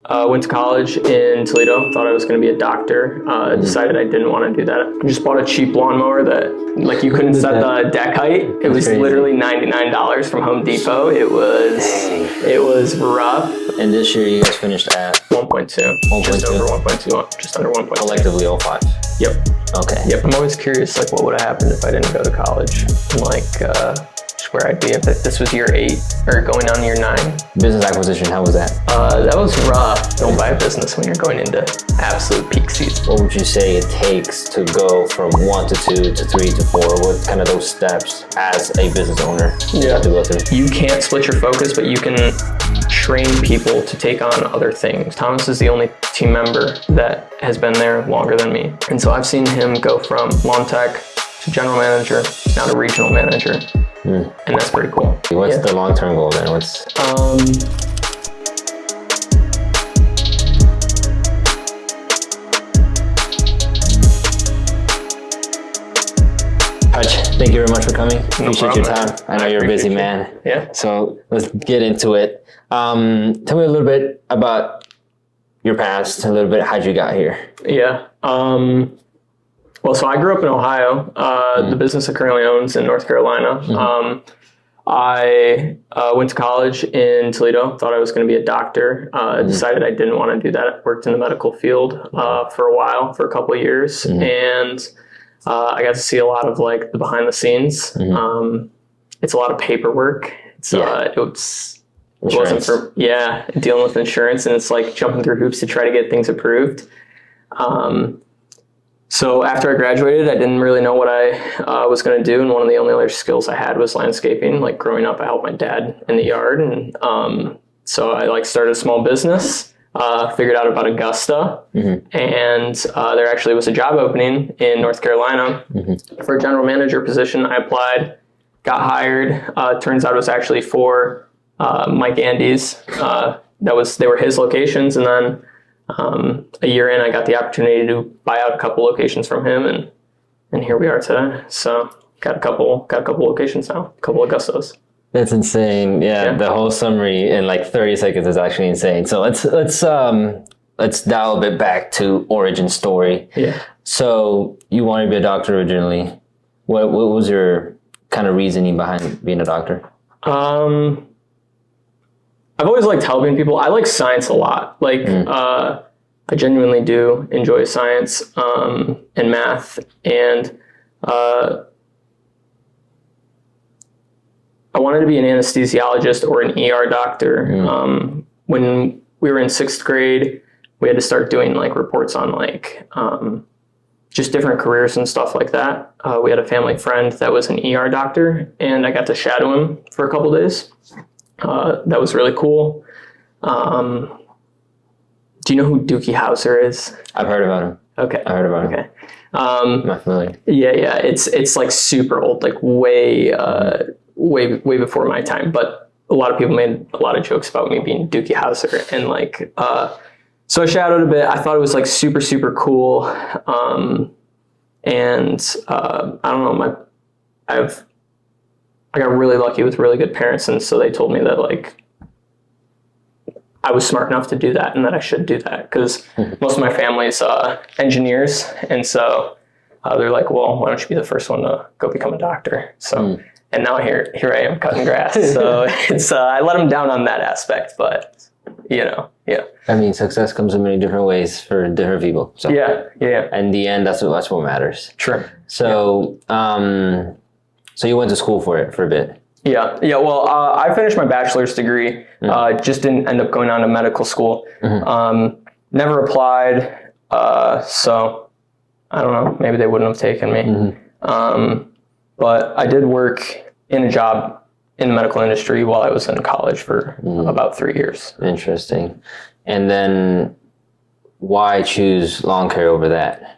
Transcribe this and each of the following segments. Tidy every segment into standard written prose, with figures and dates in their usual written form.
Went to college in Toledo, thought I was going to be a doctor, decided I didn't want to do that. I just bought a cheap lawnmower that, like, you couldn't set the deck height. It was literally $99 from Home Depot. It was rough. And this year you guys finished at? 1.2. Just over 1.2, just under 1.2. Collectively 0.5. Yep. Okay. Yep, I'm always curious, like, what would have happened if I didn't go to college? Like, just where I'd be if this was year 8 or going on year 9. Business acquisition, how was that? That was rough. Don't buy a business when you're going into absolute peak season. What would you say it takes to go from 1 to 2 to 3 to 4? What kind of those steps as a business owner you have to go through? You can't split your focus, but you can train people to take on other things. Thomas is the only team member that has been there longer than me. And so I've seen him go from lawn tech to general manager, now to regional manager. And that's pretty cool. What's the long-term goal then? Hutch, thank you very much for coming. Appreciate your time. I know you're a busy man. Yeah. So let's get into it. Tell me a little bit about your past, a little bit how'd you got here. Yeah. Well, so I grew up in Ohio. The business I currently own is in North Carolina. I went to college in Toledo, thought I was going to be a doctor, decided I didn't want to do that. I worked in the medical field for a while, for a couple of years, and I got to see a lot of, like, the behind the scenes. It's a lot of paperwork. It wasn't for, dealing with insurance, and it's like jumping through hoops to try to get things approved. So after I graduated, I didn't really know what I was going to do, and one of the only other skills I had was landscaping. Like, growing up, I helped my dad in the yard, and so I started a small business, figured out about Augusta, and there actually was a job opening in North Carolina for a general manager position. I applied, got hired. Turns out it was actually for Mike Andy's. They were his locations, and then a year in, I got the opportunity to buy out a couple locations from him, and here we are today. So got a couple locations now, a couple Augustas. That's insane. Yeah, the whole summary in like 30 seconds is actually insane. So let's dial a bit back to origin story. Yeah. So you wanted to be a doctor originally. What was your kind of reasoning behind being a doctor? I've always liked helping people. I like science a lot. I genuinely do enjoy science and math. And I wanted to be an anesthesiologist or an ER doctor. When we were in 6th grade, we had to start doing like reports on like just different careers and stuff like that. We had a family friend that was an ER doctor, and I got to shadow him for a couple days. That was really cool. Do you know who Dookie Howser is? I've heard about him. Okay. I heard about him. I'm not familiar. Yeah. It's like super old, like way before my time. But a lot of people made a lot of jokes about me being Dookie Howser, and like, so I shadowed a bit. I thought it was like super, super cool. And I don't know, I got really lucky with really good parents, and so they told me that like I was smart enough to do that and that I should do that, because most of my family's engineers, and so they're like, well, why don't you be the first one to go become a doctor? So and now here I am cutting grass. So it's I let them down on that aspect, but I mean, success comes in many different ways for different people. So yeah. In the end, that's what matters. True. So so you went to school for a bit. Yeah. Well, I finished my bachelor's degree. Just didn't end up going on to medical school. Never applied. So I don't know. Maybe they wouldn't have taken me. But I did work in a job in the medical industry while I was in college for about 3 years. Interesting. And then why choose lawn care over that?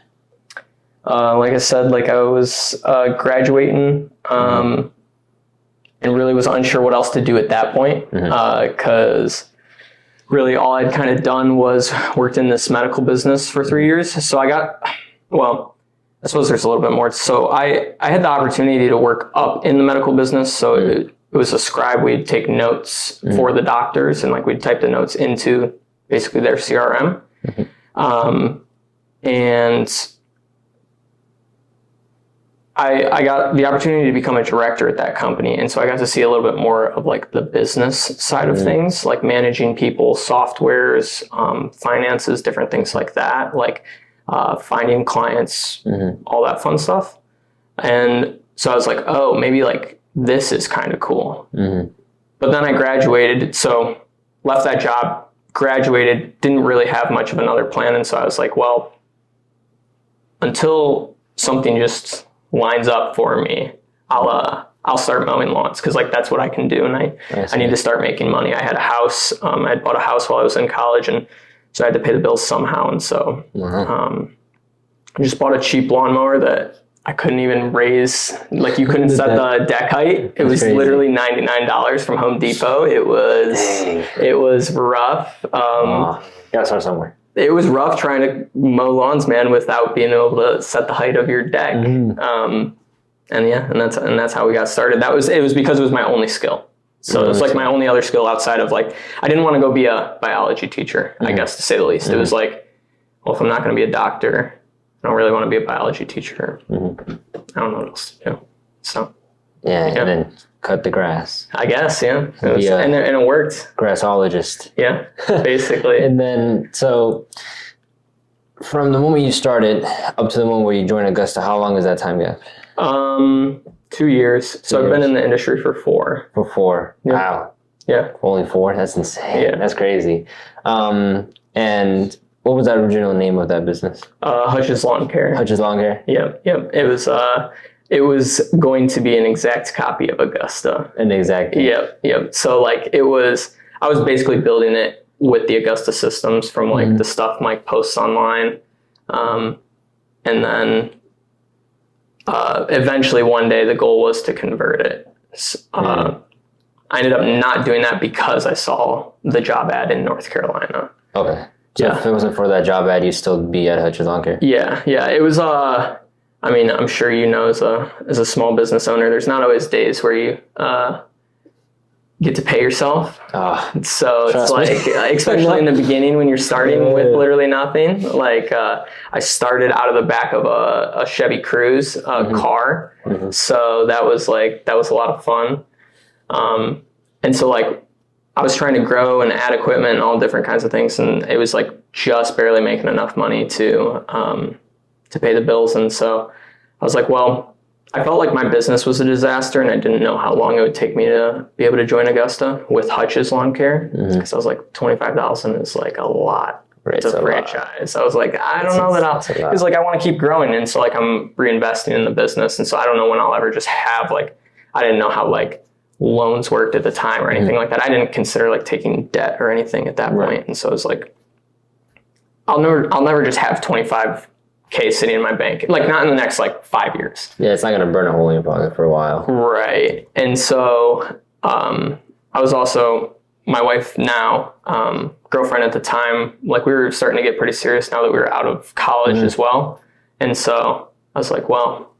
Like I said, like I was graduating and really was unsure what else to do at that point, because really all I'd kind of done was worked in this medical business for 3 years. So I suppose there's a little bit more. So I had the opportunity to work up in the medical business. So it was a scribe. We'd take notes for the doctors, and like we'd type the notes into basically their CRM. And I got the opportunity to become a director at that company. And so I got to see a little bit more of like the business side of things, like managing people, softwares, finances, different things like that, like finding clients, all that fun stuff. And so I was like, oh, maybe like this is kind of cool. But then I graduated, so left that job, graduated, didn't really have much of another plan. And so I was like, well, until something just lines up for me, I'll start mowing lawns, because like that's what I can do, and I need to start making money. I had a house, I had bought a house while I was in college, and so I had to pay the bills somehow. And so I just bought a cheap lawnmower that I couldn't even raise, like you couldn't set the deck height. It was literally $99 from Home Depot. It was rough. Gotta start somewhere. It was rough trying to mow lawns, man, without being able to set the height of your deck. And that's how we got started. It was because it was my only skill. So it was like my only other skill outside of like, I didn't want to go be a biology teacher, I guess, to say the least. It was like, well, if I'm not going to be a doctor, I don't really want to be a biology teacher. I don't know what else to do. So and then cut the grass. I guess, and it worked. Grassologist. Yeah, basically. And then, so from the moment you started up to the moment where you joined Augusta, how long is that time gap? 2 years. So I've been in the industry for 4. For 4. Yeah. Wow. Yeah. Only 4? That's insane. Yeah. That's crazy. And what was the original name of that business? Hutchison Lawn Care. Hutchison Lawn Care? Yep. It was going to be an exact copy of Augusta. An exact. Yep. So like I was basically building it with the Augusta systems from like the stuff Mike posts online. And then eventually one day the goal was to convert it. I ended up not doing that because I saw the job ad in North Carolina. Okay. So if it wasn't for that job ad, you'd still be at Hutchison Lawn Care? Yeah. It was, I mean, I'm sure you know, as a small business owner, there's not always days where you get to pay yourself. So it's like, especially in the beginning when you're starting with literally nothing. Like I started out of the back of a Chevy Cruze car. So that was a lot of fun. And so like I was trying to grow and add equipment and all different kinds of things. And it was like just barely making enough money to pay the bills. And so I was like, well, I felt like my business was a disaster, and I didn't know how long it would take me to be able to join Augusta with Hutchison Lawn Care, because I was like, $25,000 is like a lot to franchise. I was like, I don't know that I'll, because like I want to keep growing, and so like I'm reinvesting in the business, and so I don't know when I'll ever just have like, I didn't know how like loans worked at the time or anything like that. I didn't consider like taking debt or anything at that point, and so I was like, I'll never just have $25K sitting in my bank, like not in the next like 5 years. Yeah, it's not going to burn a hole in your pocket for a while. Right. And so I was also, my wife now, girlfriend at the time, like we were starting to get pretty serious now that we were out of college as well. And so I was like, well,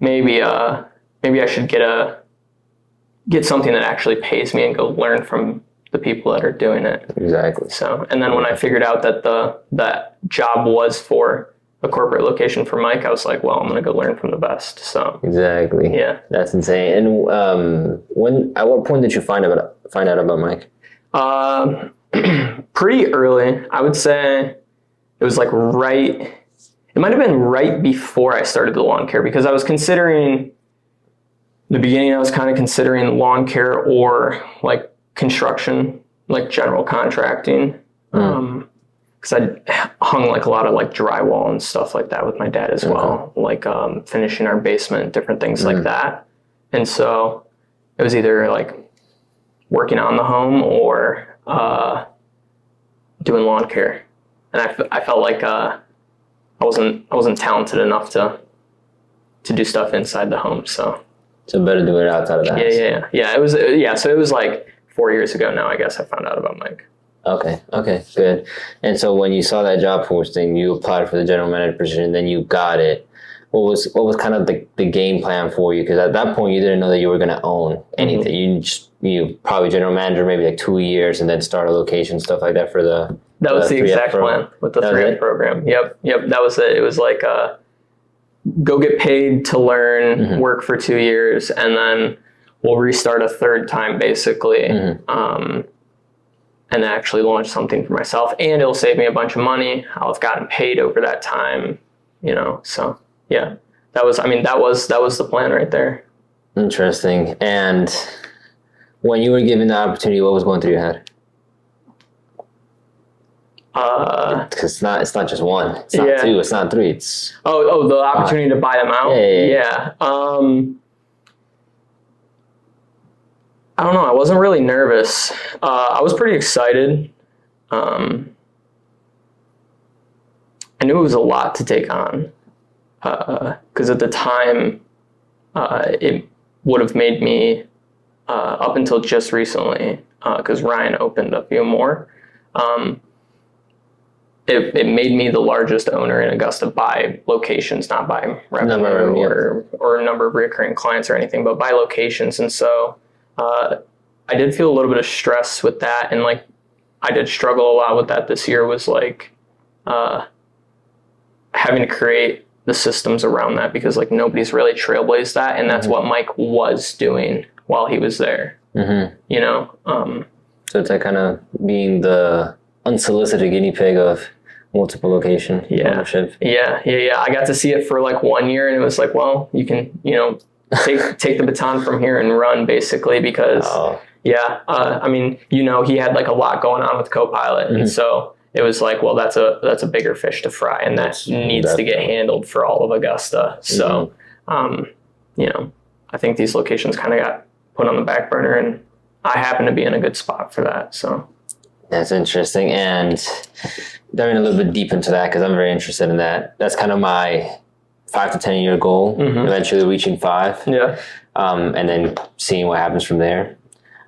maybe I should get something that actually pays me and go learn from the people that are doing it. Exactly. So, and then when I figured out that that job was for a corporate location for Mike, I was like, well, I'm going to go learn from the best. So exactly. Yeah. That's insane. And at what point did you find out about Mike? Pretty early. I would say it was like it might have been right before I started the lawn care, because I was considering, in the beginning I was kind of considering lawn care or like construction, like general contracting. Because I hung like a lot of like drywall and stuff like that with my dad as well, like finishing our basement, different things like that. And so it was either like working on the home or doing lawn care. And I felt like I wasn't talented enough to do stuff inside the home. So better do it outside of the house. Yeah. It was So it was like 4 years ago now, I guess, I found out about Mike. Okay, good. And so when you saw that job posting, you applied for the general manager position, then you got it. what was kind of the game plan for you? Because at that point, you didn't know that you were going to own anything. You probably general manager, maybe like 2 years, and then start a location, stuff like that for the. That was the exact plan with the 3F program. Yep. That was it. It was like, go get paid to learn, work for 2 years, and then we'll restart a third time, basically, and actually launch something for myself. And it'll save me a bunch of money. I'll have gotten paid over that time, So yeah, that was the plan right there. Interesting. And when you were given the opportunity, what was going through your head? Because it's not just one, it's not two, it's not three, it's the opportunity to buy them out. Yeah. I don't know. I wasn't really nervous. I was pretty excited. I knew it was a lot to take on because at the time it would have made me up until just recently because Ryan opened a few more. It made me the largest owner in Augusta by locations, not by revenue or number of recurring clients or anything, but by locations. And so I did feel a little bit of stress with that. And like, I did struggle a lot with that this year was like having to create the systems around that because like nobody's really trailblazed that. And that's what Mike was doing while he was there, So it's like kind of being the unsolicited guinea pig of multiple location ownership. Yeah. I got to see it for like 1 year and it was like, well, you can, take the baton from here and run basically because he had like a lot going on with Copilot. And so it was like, well, that's a bigger fish to fry and that needs to get handled for all of Augusta. So, I think these locations kind of got put on the back burner and I happen to be in a good spot for that. So that's interesting. And diving a little bit deep into that, because I'm very interested in that. That's kind of my 5 to 10 year goal, eventually reaching 5. Yeah. And then seeing what happens from there.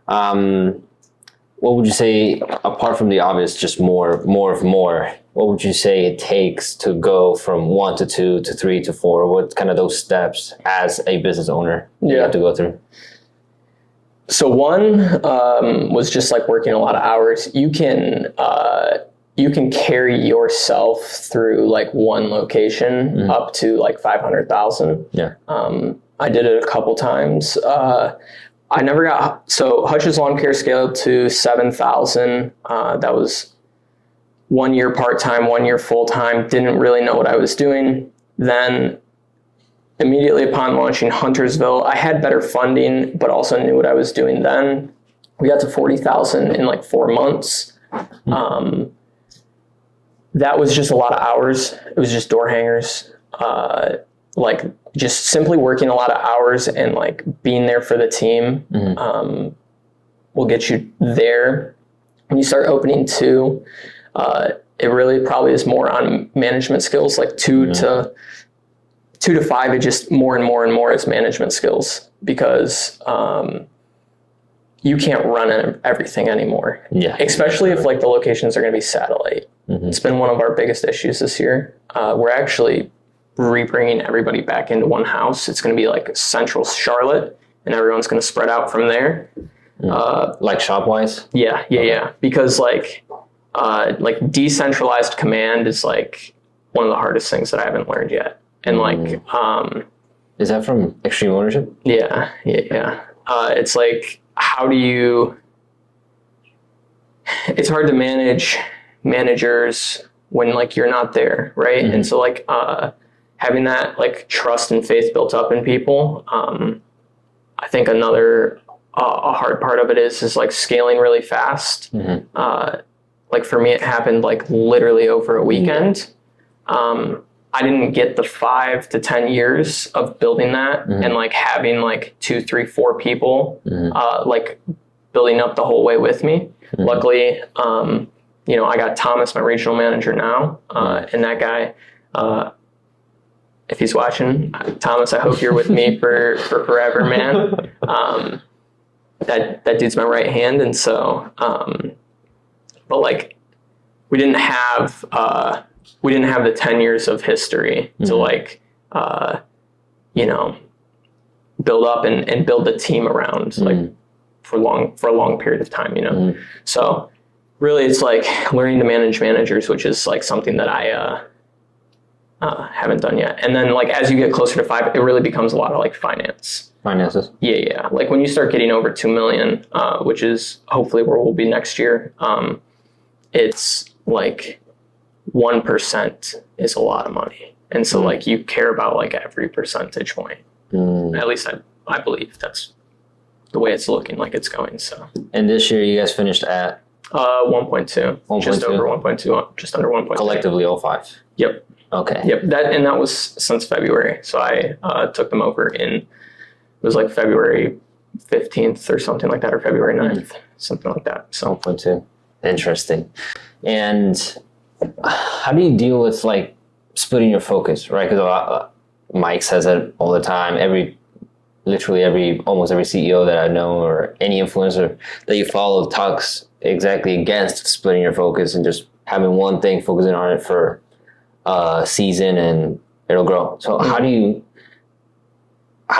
What would you say, apart from the obvious, just more, what would you say it takes to go from 1 to 2 to 3 to 4? What kind of those steps as a business owner you have to go through? So one was just like working a lot of hours. You can carry yourself through like one location up to like 500,000. Yeah. I did it a couple times. I never got, so Hutchison Lawn Care scaled to 7,000. That was 1 year part-time, 1 year full-time. Didn't really know what I was doing. Then immediately upon launching Huntersville, I had better funding, but also knew what I was doing then. We got to 40,000 in like 4 months. That was just a lot of hours. It was just door hangers, like just simply working a lot of hours and like being there for the team will get you there. When you start opening 2, it really probably is more on management skills, like 2 to 5. It just more and more is management skills because you can't run everything anymore. Yeah, especially if like the locations are going to be satellite. It's been one of our biggest issues this year. We're actually rebringing everybody back into one house. It's going to be like central Charlotte, and everyone's going to spread out from there. Like shop-wise? Yeah. Because like decentralized command is like one of the hardest things that I haven't learned yet. And like, is that from Extreme Ownership? Yeah. It's like, it's hard to manage managers when like you're not there, right? And so like having that like trust and faith built up in people, I think another a hard part of it is like scaling really fast. Like for me, it happened like literally over a weekend. I didn't get the 5 to 10 years of building that and like having like 2, 3, 4 people like building up the whole way with me. Luckily, I got Thomas, my regional manager now, and that guy, if he's watching, Thomas, I hope you're with me for forever, man. That dude's my right hand, and so, but like, we didn't have the 10 years of history to like you know, build up and build the team around like for a long period of time, you know? So really it's like learning to manage managers, which is like something that I haven't done yet. And then like, as you get closer to 5, it really becomes a lot of like Finances. Yeah. Like when you start getting over 2 million, which is hopefully where we'll be next year, it's like 1% is a lot of money. And so like you care about like every percentage point. At least I believe that's the way it's looking like it's going. So. And this year you guys finished at 1.2, just over 1.2, just under 1.2. Collectively, all 5. Yep. Okay. Yep. That was since February. So I took them over it was like February 15th or something like that, or February 9th, something like that. So 1.2. Interesting. And how do you deal with like splitting your focus, right? Because Mike says it all the time. Almost every CEO that I know or any influencer that you follow talks exactly against splitting your focus and just having one thing, focusing on it for a season, and it'll grow. So how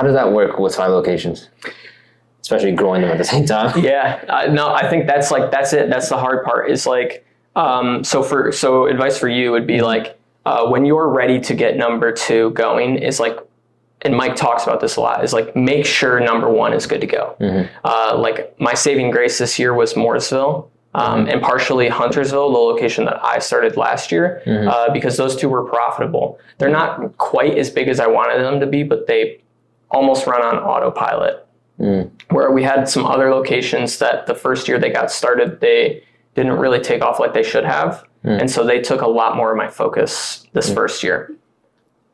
does that work with 5 locations, especially growing them at the same time? Yeah, no, I think that's it. That's the hard part. Is like, so advice for you would be like, when you're ready to get number 2 going, is like, and Mike talks about this a lot, is like, make sure number 1 is good to go. Like my saving grace this year was Mooresville, and partially Huntersville, the location that I started last year, because those 2 were profitable. They're not quite as big as I wanted them to be, but they almost run on autopilot. Where we had some other locations that the first year they got started, they didn't really take off like they should have. And so they took a lot more of my focus this first year.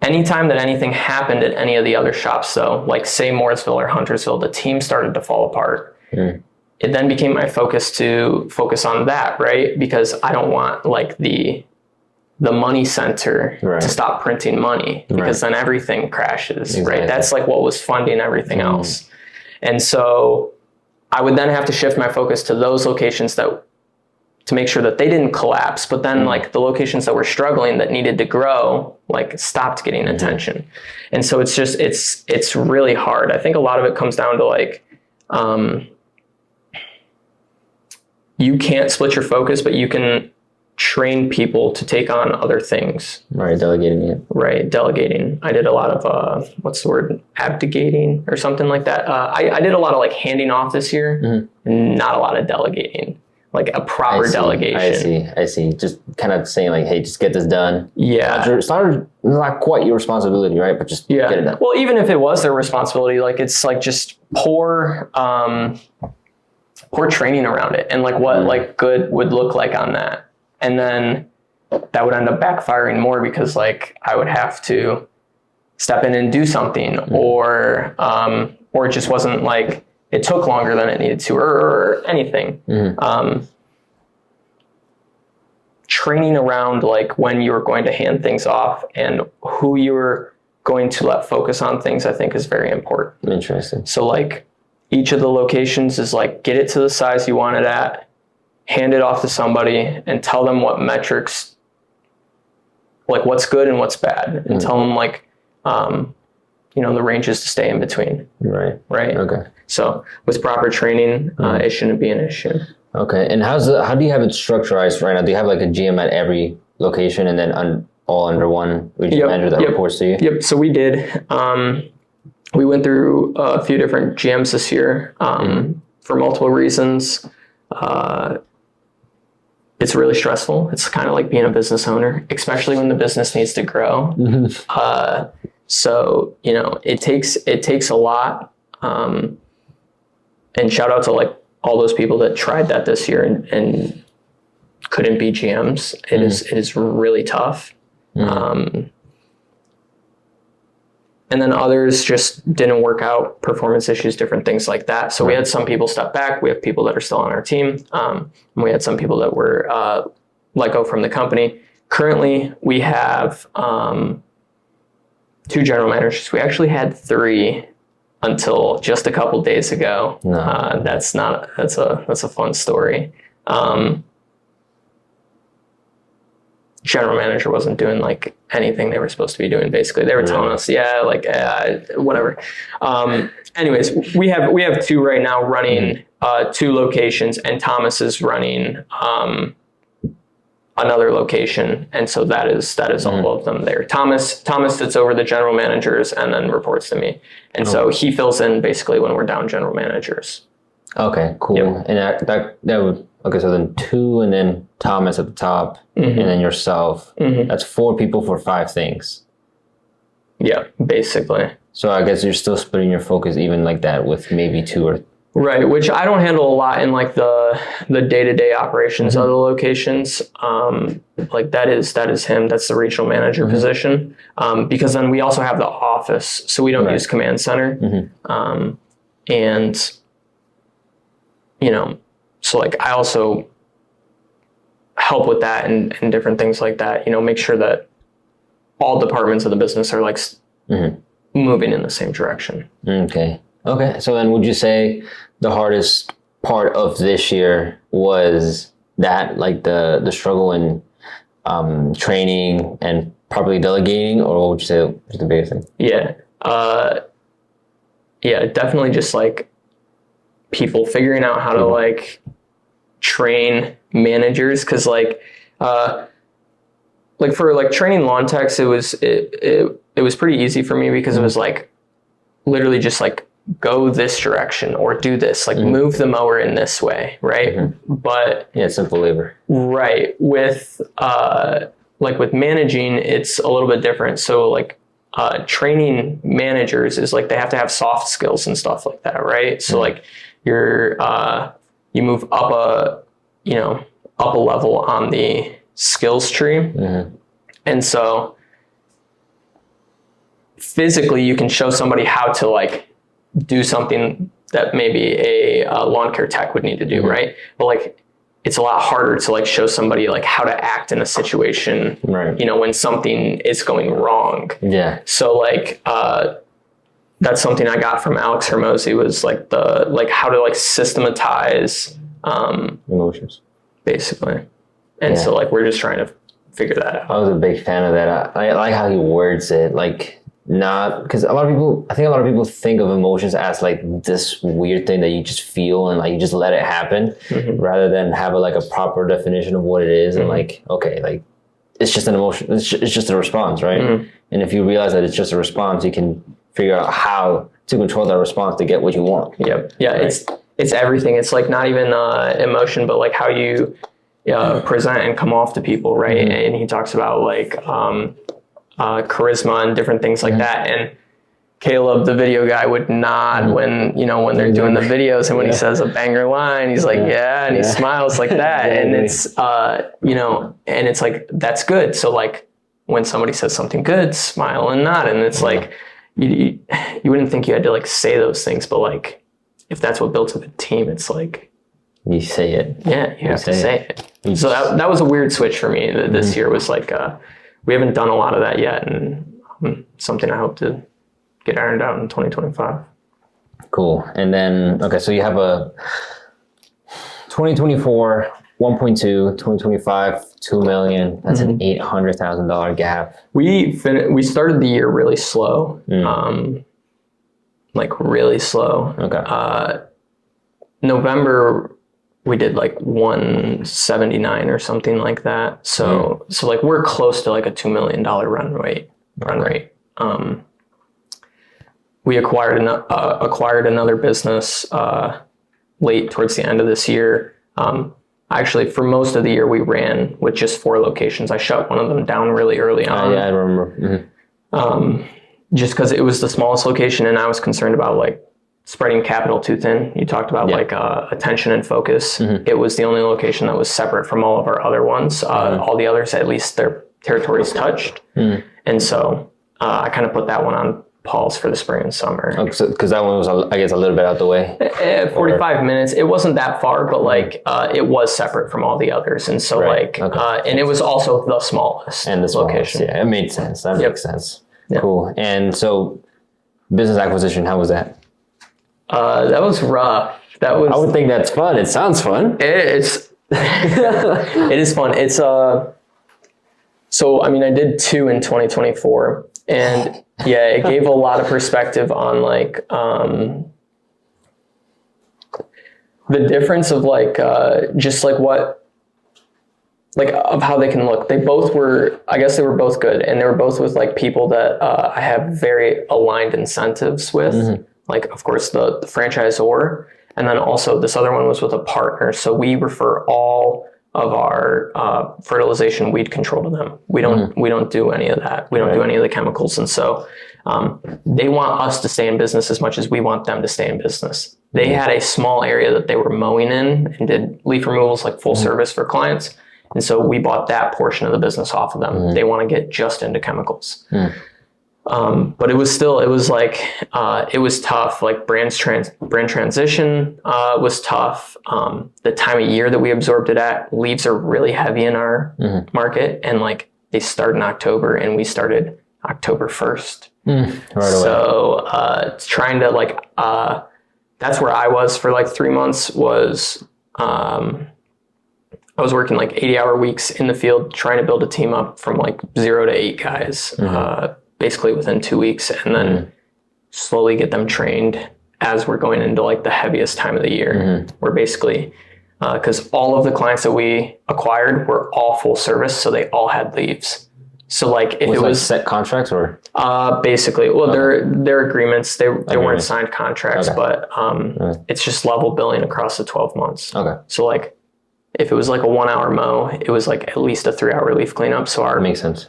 Anytime that anything happened at any of the other shops, though, like say Mooresville or Huntersville, the team started to fall apart. It then became my focus to focus on that, right? Because I don't want like the money center to stop printing money, because then everything crashes, right? That's like what was funding everything else. And so I would then have to shift my focus to those locations to make sure that they didn't collapse, but then like the locations that were struggling that needed to grow, like stopped getting attention. And so it's really hard. I think a lot of it comes down to like, you can't split your focus, but you can train people to take on other things. Right, delegating it. Right, delegating. I did a lot of, what's the word, abdicating or something like that. I did a lot of like handing off this year, not a lot of delegating, like a proper delegation. I see. Just kind of saying like, hey, just get this done. Yeah. It's not quite your responsibility, right? But just get it done. Well, even if it was their responsibility, like it's like just poor training around it, and like what like good would look like on that. And then that would end up backfiring more, because like I would have to step in and do something, or it just wasn't like, it took longer than it needed to, or anything. Training around like when you were going to hand things off and who you were going to let focus on things, I think is very important. Interesting. So like each of the locations is like, get it to the size you want it at, hand it off to somebody, and tell them what metrics, like what's good and what's bad, and tell them like, the ranges to stay in between. Right. Okay. So with proper training, it shouldn't be an issue. Okay. And how do you have it structurized right now? Do you have like a GM at every location, and then all under one regional manager that reports to you? Yep. So we did. We went through a few different GMs this year for multiple reasons. It's really stressful. It's kind of like being a business owner, especially when the business needs to grow. So, it takes a lot. And shout out to like all those people that tried that this year and couldn't be GMs. It is really tough. And then others just didn't work out, performance issues, different things like that. So we had some people step back. We have people that are still on our team. And we had some people that were let go from the company. Currently, we have 2 general managers. We actually had 3 until just a couple days ago. That's a fun story. general manager wasn't doing like anything they were supposed to be doing. Basically, they were telling us, whatever. Anyways, we have 2 right now running 2 locations, and Thomas is running another location, and so that is all of them there. Thomas sits over the general managers and then reports to me, and so he fills in basically when we're down general managers. Okay, cool. Yep. And that would, okay, so then 2, and then Thomas at the top, and then yourself. That's 4 people for 5 things. Yeah, basically. So I guess you're still splitting your focus even like that with maybe 2 or... Right, which I don't handle a lot in like the day-to-day operations of the locations. Like that is him. That's the regional manager position. Because then we also have the office, so we don't use command center. And so like I also help with that and different things like that. Make sure that all departments of the business are like moving in the same direction. Okay. So then would you say the hardest part of this year was that, like the struggle in training and properly delegating, or what would you say was the biggest thing? Yeah. Definitely just like people figuring out how to like train managers. Cause like for like training lawn techs, it was pretty easy for me because it was like literally just like go this direction or do this, like move the mower in this way. Right. But simple labor. Right. With with managing, it's a little bit different. So like training managers is like they have to have soft skills and stuff like that. Right. So like you move up a level on the skills tree. And so physically you can show somebody how to like do something that maybe a lawn care tech would need to do. Right. But like, it's a lot harder to like show somebody like how to act in a situation, when something is going wrong. Yeah. So like, that's something I got from Alex Hermosi was like how to like systematize, emotions basically. And so like, we're just trying to figure that out. I was a big fan of that. I like how he words it, like not, because I think a lot of people think of emotions as like this weird thing that you just feel and like you just let it happen, rather than have a proper definition of what it is. And like, okay, like it's just an emotion. It's just a response, right? And if you realize that it's just a response, you can figure out how to control that response to get what you want. Yep. Yeah. Right? It's everything. It's like not even emotion, but like how you present and come off to people, right? And he talks about like charisma and different things like that. And Caleb, the video guy, would nod when they're doing the videos, and when he says a banger line, he's like, and he smiles like that. And it's and it's like, that's good. So like when somebody says something good, smile and nod. And it's like you wouldn't think you had to like say those things, but like if that's what builds up a team, it's like you say it. Yeah, you have to say it. So that was a weird switch for me. This year was like we haven't done a lot of that yet, and something I hope to get ironed out in 2025. Cool. And then, okay, so you have a 2024, 1.2, 2025, $2 million. That's an $800,000 gap. We started the year really slow, like really slow. Okay. November, we did like 179 or something like that. So like we're close to like a $2 million run rate. We acquired another business late towards the end of this year. Actually, for most of the year, we ran with just 4 locations. I shut one of them down really early on. Yeah, I remember. Just because it was the smallest location, and I was concerned about like spreading capital too thin. You talked about like attention and focus. It was the only location that was separate from all of our other ones. All the others, at least their territories touched. And so I kind of put that one on pause for the spring and summer. Because that one was, I guess, a little bit out the way. 45 minutes. It wasn't that far, but like it was separate from all the others. And so and it was also the smallest and the smallest location. Yeah, it made sense. That makes sense. Yep. Cool. And so business acquisition, how was that? That was rough. I would think that's fun. It sounds fun. It's it is fun. It's So, I mean, I did 2 in 2024, and yeah, it gave a lot of perspective on like the difference of like just like what, like of how they can look. They both were, I guess they were both good, and they were both with like people that I have very aligned incentives with. Like, of course, the franchisor, and then also this other one was with a partner. So we refer all of our fertilization, weed control to them. We don't do any of that. We don't do any of the chemicals. And so they want us to stay in business as much as we want them to stay in business. They had a small area that they were mowing in and did leaf removals, like full service for clients. And so we bought that portion of the business off of them. They want to get just into chemicals. But it was like, it was tough. Like brand transition was tough. The time of year that we absorbed it at, leaves are really heavy in our market. And like they start in October, and we started October 1st. So trying to like, that's where I was for like 3 months was, I was working like 80-hour weeks in the field, trying to build a team up from like 0 to 8 guys. Basically within 2 weeks, and then slowly get them trained as we're going into like the heaviest time of the year. We're basically, because all of the clients that we acquired were all full service, so they all had leaves. So like if it was set contracts or basically, well, they're agreements. They weren't signed contracts, but it's just level billing across the 12 months. So like if it was like a 1 hour mow, it was like at least a 3 hour leaf cleanup. So our makes sense.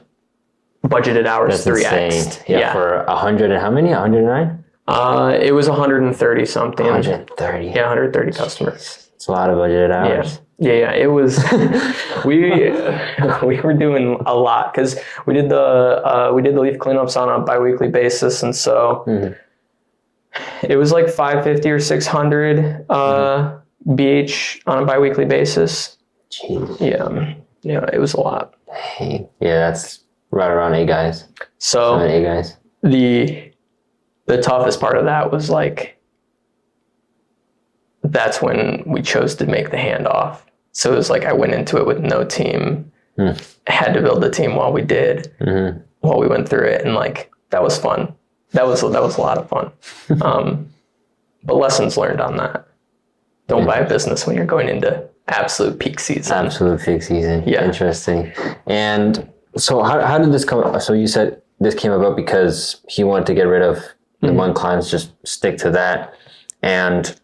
Budgeted hours 3x. Insane. Yeah, for 100 and how many? 109? It was 130 something. 130. Yeah, 130 customers. It's a lot of budgeted hours. Yeah. It was. we were doing a lot because we did the leaf cleanups on a biweekly basis, and so it was like 550 or 600 BH on a biweekly basis. Jeez. Yeah, it was a lot. Hey. Yeah, that's right around 8 guys. So 7, 8 guys. The toughest part of that was like, that's when we chose to make the handoff. So it was like I went into it with no team, had to build the team while we did, while we went through it, and like that was fun. That was a lot of fun. But lessons learned on that. Don't buy a business when you're going into absolute peak season. Yeah. Interesting. And so how did this come? So you said this came about because he wanted to get rid of the one clients, just stick to that. And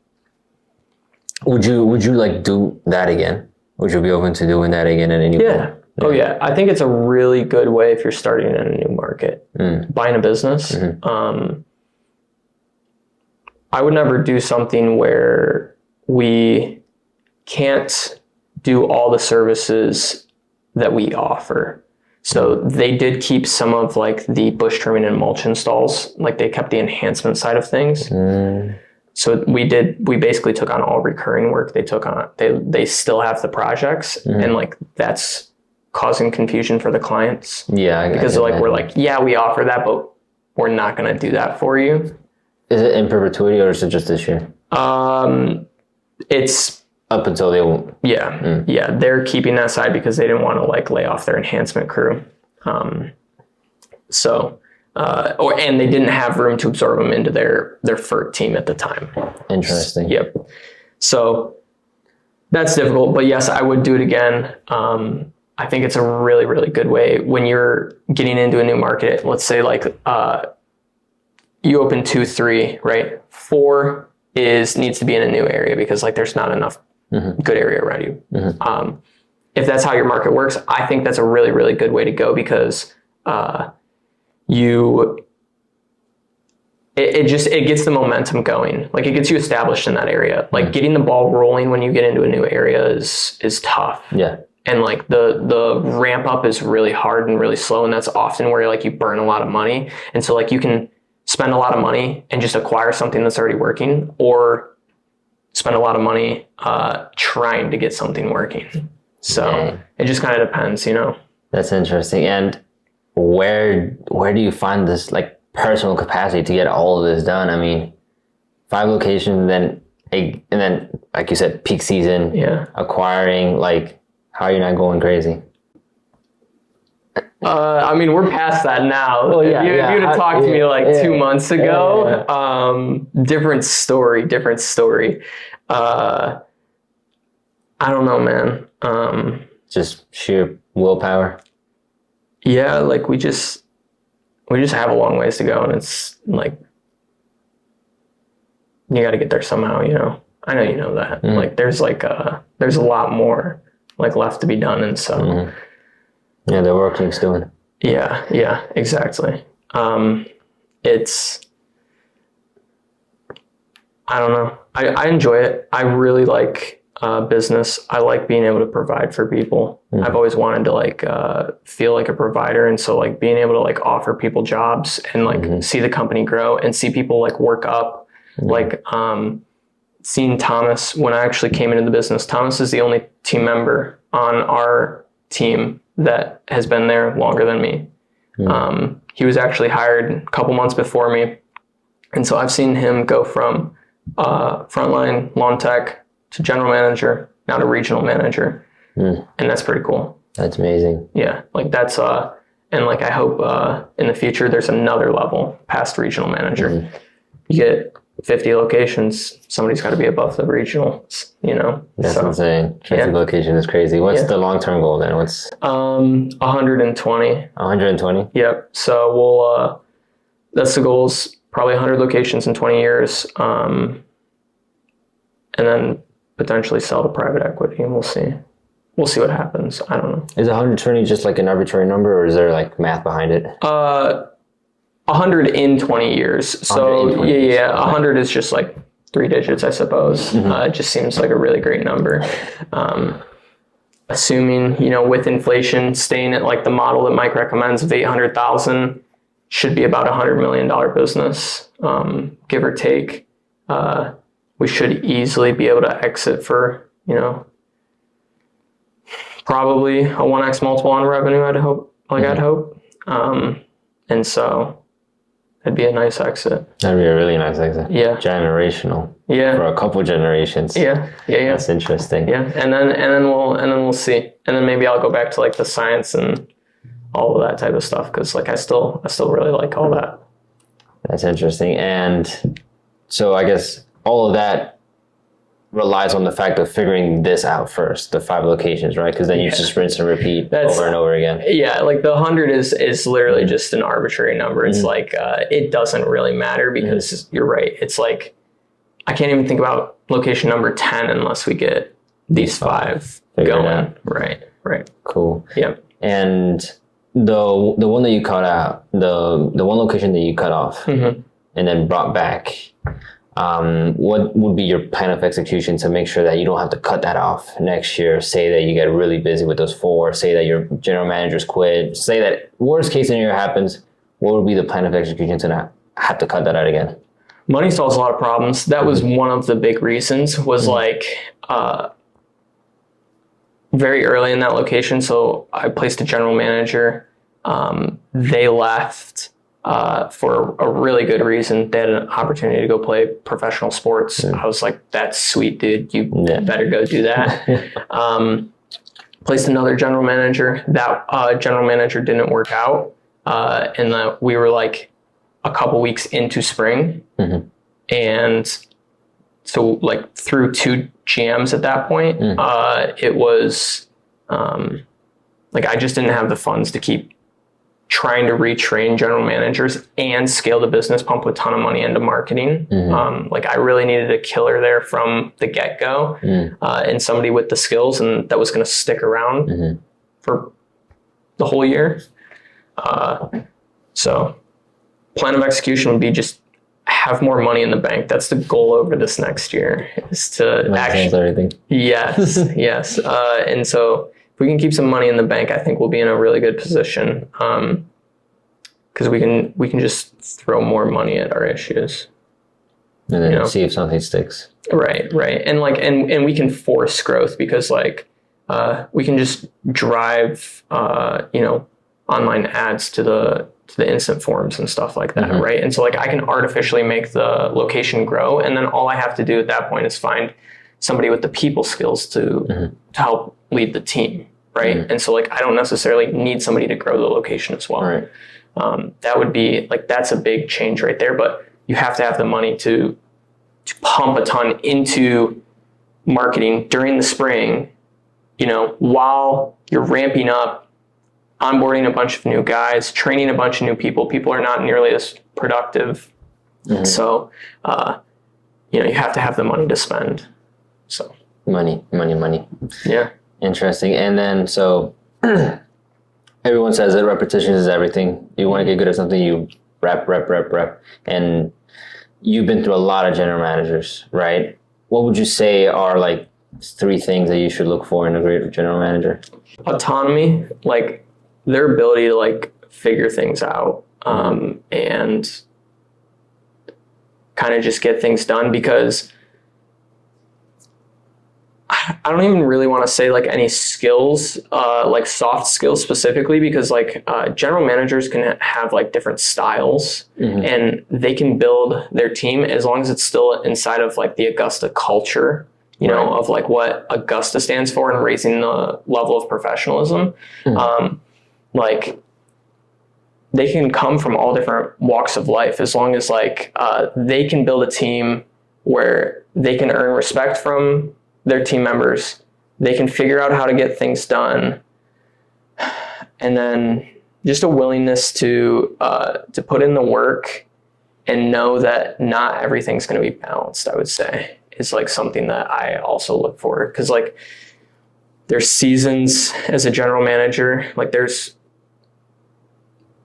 would you like do that again? Would you be open to doing that again in a new market? Oh yeah. I think it's a really good way if you're starting in a new market. Buying a business. I would never do something where we can't do all the services that we offer. So they did keep some of like the bush trimming and mulch installs, like they kept the enhancement side of things. So we basically took on all recurring work. They still have the projects, and like that's causing confusion for the clients. Yeah. Because we're like, yeah, we offer that, but we're not going to do that for you. Is it in perpetuity or is it just this year? It's up until they won't. Yeah. They're keeping that side because they didn't want to like lay off their enhancement crew. And they didn't have room to absorb them into their FERT team at the time. Interesting. Yep. So that's difficult, but yes, I would do it again. I think it's a really, really good way when you're getting into a new market. Let's say like, you open 2, 3, right? 4 needs to be in a new area because like there's not enough good area around you. If that's how your market works, I think that's a really, really good way to go because it gets the momentum going. Like it gets you established in that area. Like getting the ball rolling when you get into a new area is tough. Yeah. And like the ramp up is really hard and really slow, and that's often where like you burn a lot of money. And so like you can spend a lot of money and just acquire something that's already working, or spend a lot of money trying to get something working. So it just kind of depends, That's interesting. And where do you find this like personal capacity to get all of this done? I mean, 5 locations, and then like you said, peak season, acquiring, like how are you not going crazy? I mean, we're past that now. Well, if you would have talked to me like 2 months ago, different story. I don't know, man. Just sheer willpower. Yeah, like we just have a long ways to go, and it's like you got to get there somehow, you know. I know you know that. Like there's a lot more like left to be done, and so yeah, the work keeps doing. Yeah, exactly. It's I don't know. I enjoy it. I really like business. I like being able to provide for people. I've always wanted to like feel like a provider, and so like being able to like offer people jobs and like see the company grow and see people like work up. Like seeing Thomas when I actually came into the business. Thomas is the only team member on our team that has been there longer than me. He was actually hired a couple months before me, and so I've seen him go from frontline lawn tech to general manager, now to regional manager. And that's pretty cool. That's amazing. Yeah. Like that's, and like, I hope, in the future, there's another level past regional manager. You get 50 locations, somebody's got to be above the regionals, you know? That's insane. 50 location is crazy. What's the long-term goal then? 120. 120? Yep. So we'll, that's the goal, is probably 100 locations in 20 years. And then potentially sell to private equity, and we'll see what happens. I don't know. Is 120 just like an arbitrary number, or is there like math behind it? 100 in 20 years. So 100 is just like 3 digits, I suppose. It just seems like a really great number. Assuming, you know, with inflation staying at like the model that Mike recommends of 800,000, should be about $100 million business, give or take. We should easily be able to exit for, you know, probably a 1x multiple on revenue, I'd hope. And so it'd be a nice exit. That'd be a really nice exit. Yeah. Generational. Yeah. For a couple generations. Yeah. That's interesting. Yeah. And then we'll see. And then maybe I'll go back to like the science and all of that type of stuff, because like I still really like all that. That's interesting. And so I guess all of that relies on the fact of figuring this out first, the 5 locations, right? Because then you just rinse and repeat over and over again. Yeah, like the 100 is literally just an arbitrary number. It's like, it doesn't really matter, because you're right. It's like, I can't even think about location number 10 unless we get these 5 going. Right. Cool. Yeah. And the one that you cut out, the one location that you cut off and then brought back, what would be your plan of execution to make sure that you don't have to cut that off next year? Say that you get really busy with those 4, say that your general managers quit, say that worst case scenario happens, what would be the plan of execution to not have to cut that out again? Money solves a lot of problems. That was one of the big reasons, was like, very early in that location. So I placed a general manager. They left for a really good reason. They had an opportunity to go play professional sports. I was like, that's sweet, dude. You better go do that. Placed another general manager. That general manager didn't work out. And we were like a couple weeks into spring. And so like through 2 GMs at that point, it was like I just didn't have the funds to keep trying to retrain general managers and scale the business, pump a ton of money into marketing. Like I really needed a killer there from the get-go, and somebody with the skills and that was going to stick around for the whole year. So plan of execution would be just have more money in the bank. That's the goal over this next year, is to actually everything. Yes. And so if we can keep some money in the bank, I think we'll be in a really good position. Because we can just throw more money at our issues. And then see if something sticks. Right. And like, and we can force growth, because like, we can just drive, online ads to the instant forms and stuff like that. Right. And so like I can artificially make the location grow. And then all I have to do at that point is find somebody with the people skills to help lead the team. right? And so like I don't necessarily need somebody to grow the location as well. Right. That would be like, that's a big change right there, but you have to have the money to pump a ton into marketing during the spring, you know, while you're ramping up, onboarding a bunch of new guys, training a bunch of new people. People are not nearly as productive. So, you know, you have to have the money to spend. So Money. yeah. Interesting. And then, so everyone says that repetition is everything. You want to get good at something, you rep. And you've been through a lot of general managers, right? What would you say are like 3 things that you should look for in a great general manager? Autonomy, like their ability to like figure things out, and kind of just get things done, because I don't even really want to say like any skills, like soft skills specifically, because like general managers can have like different styles, and they can build their team as long as it's still inside of like the Augusta culture, you know, of like what Augusta stands for and raising the level of professionalism. Like they can come from all different walks of life, as long as like they can build a team where they can earn respect from their team members. They can figure out how to get things done, and then just a willingness to put in the work and know that not everything's going to be balanced, I would say, is like something that I also look for. Because like there's seasons as a general manager, like there's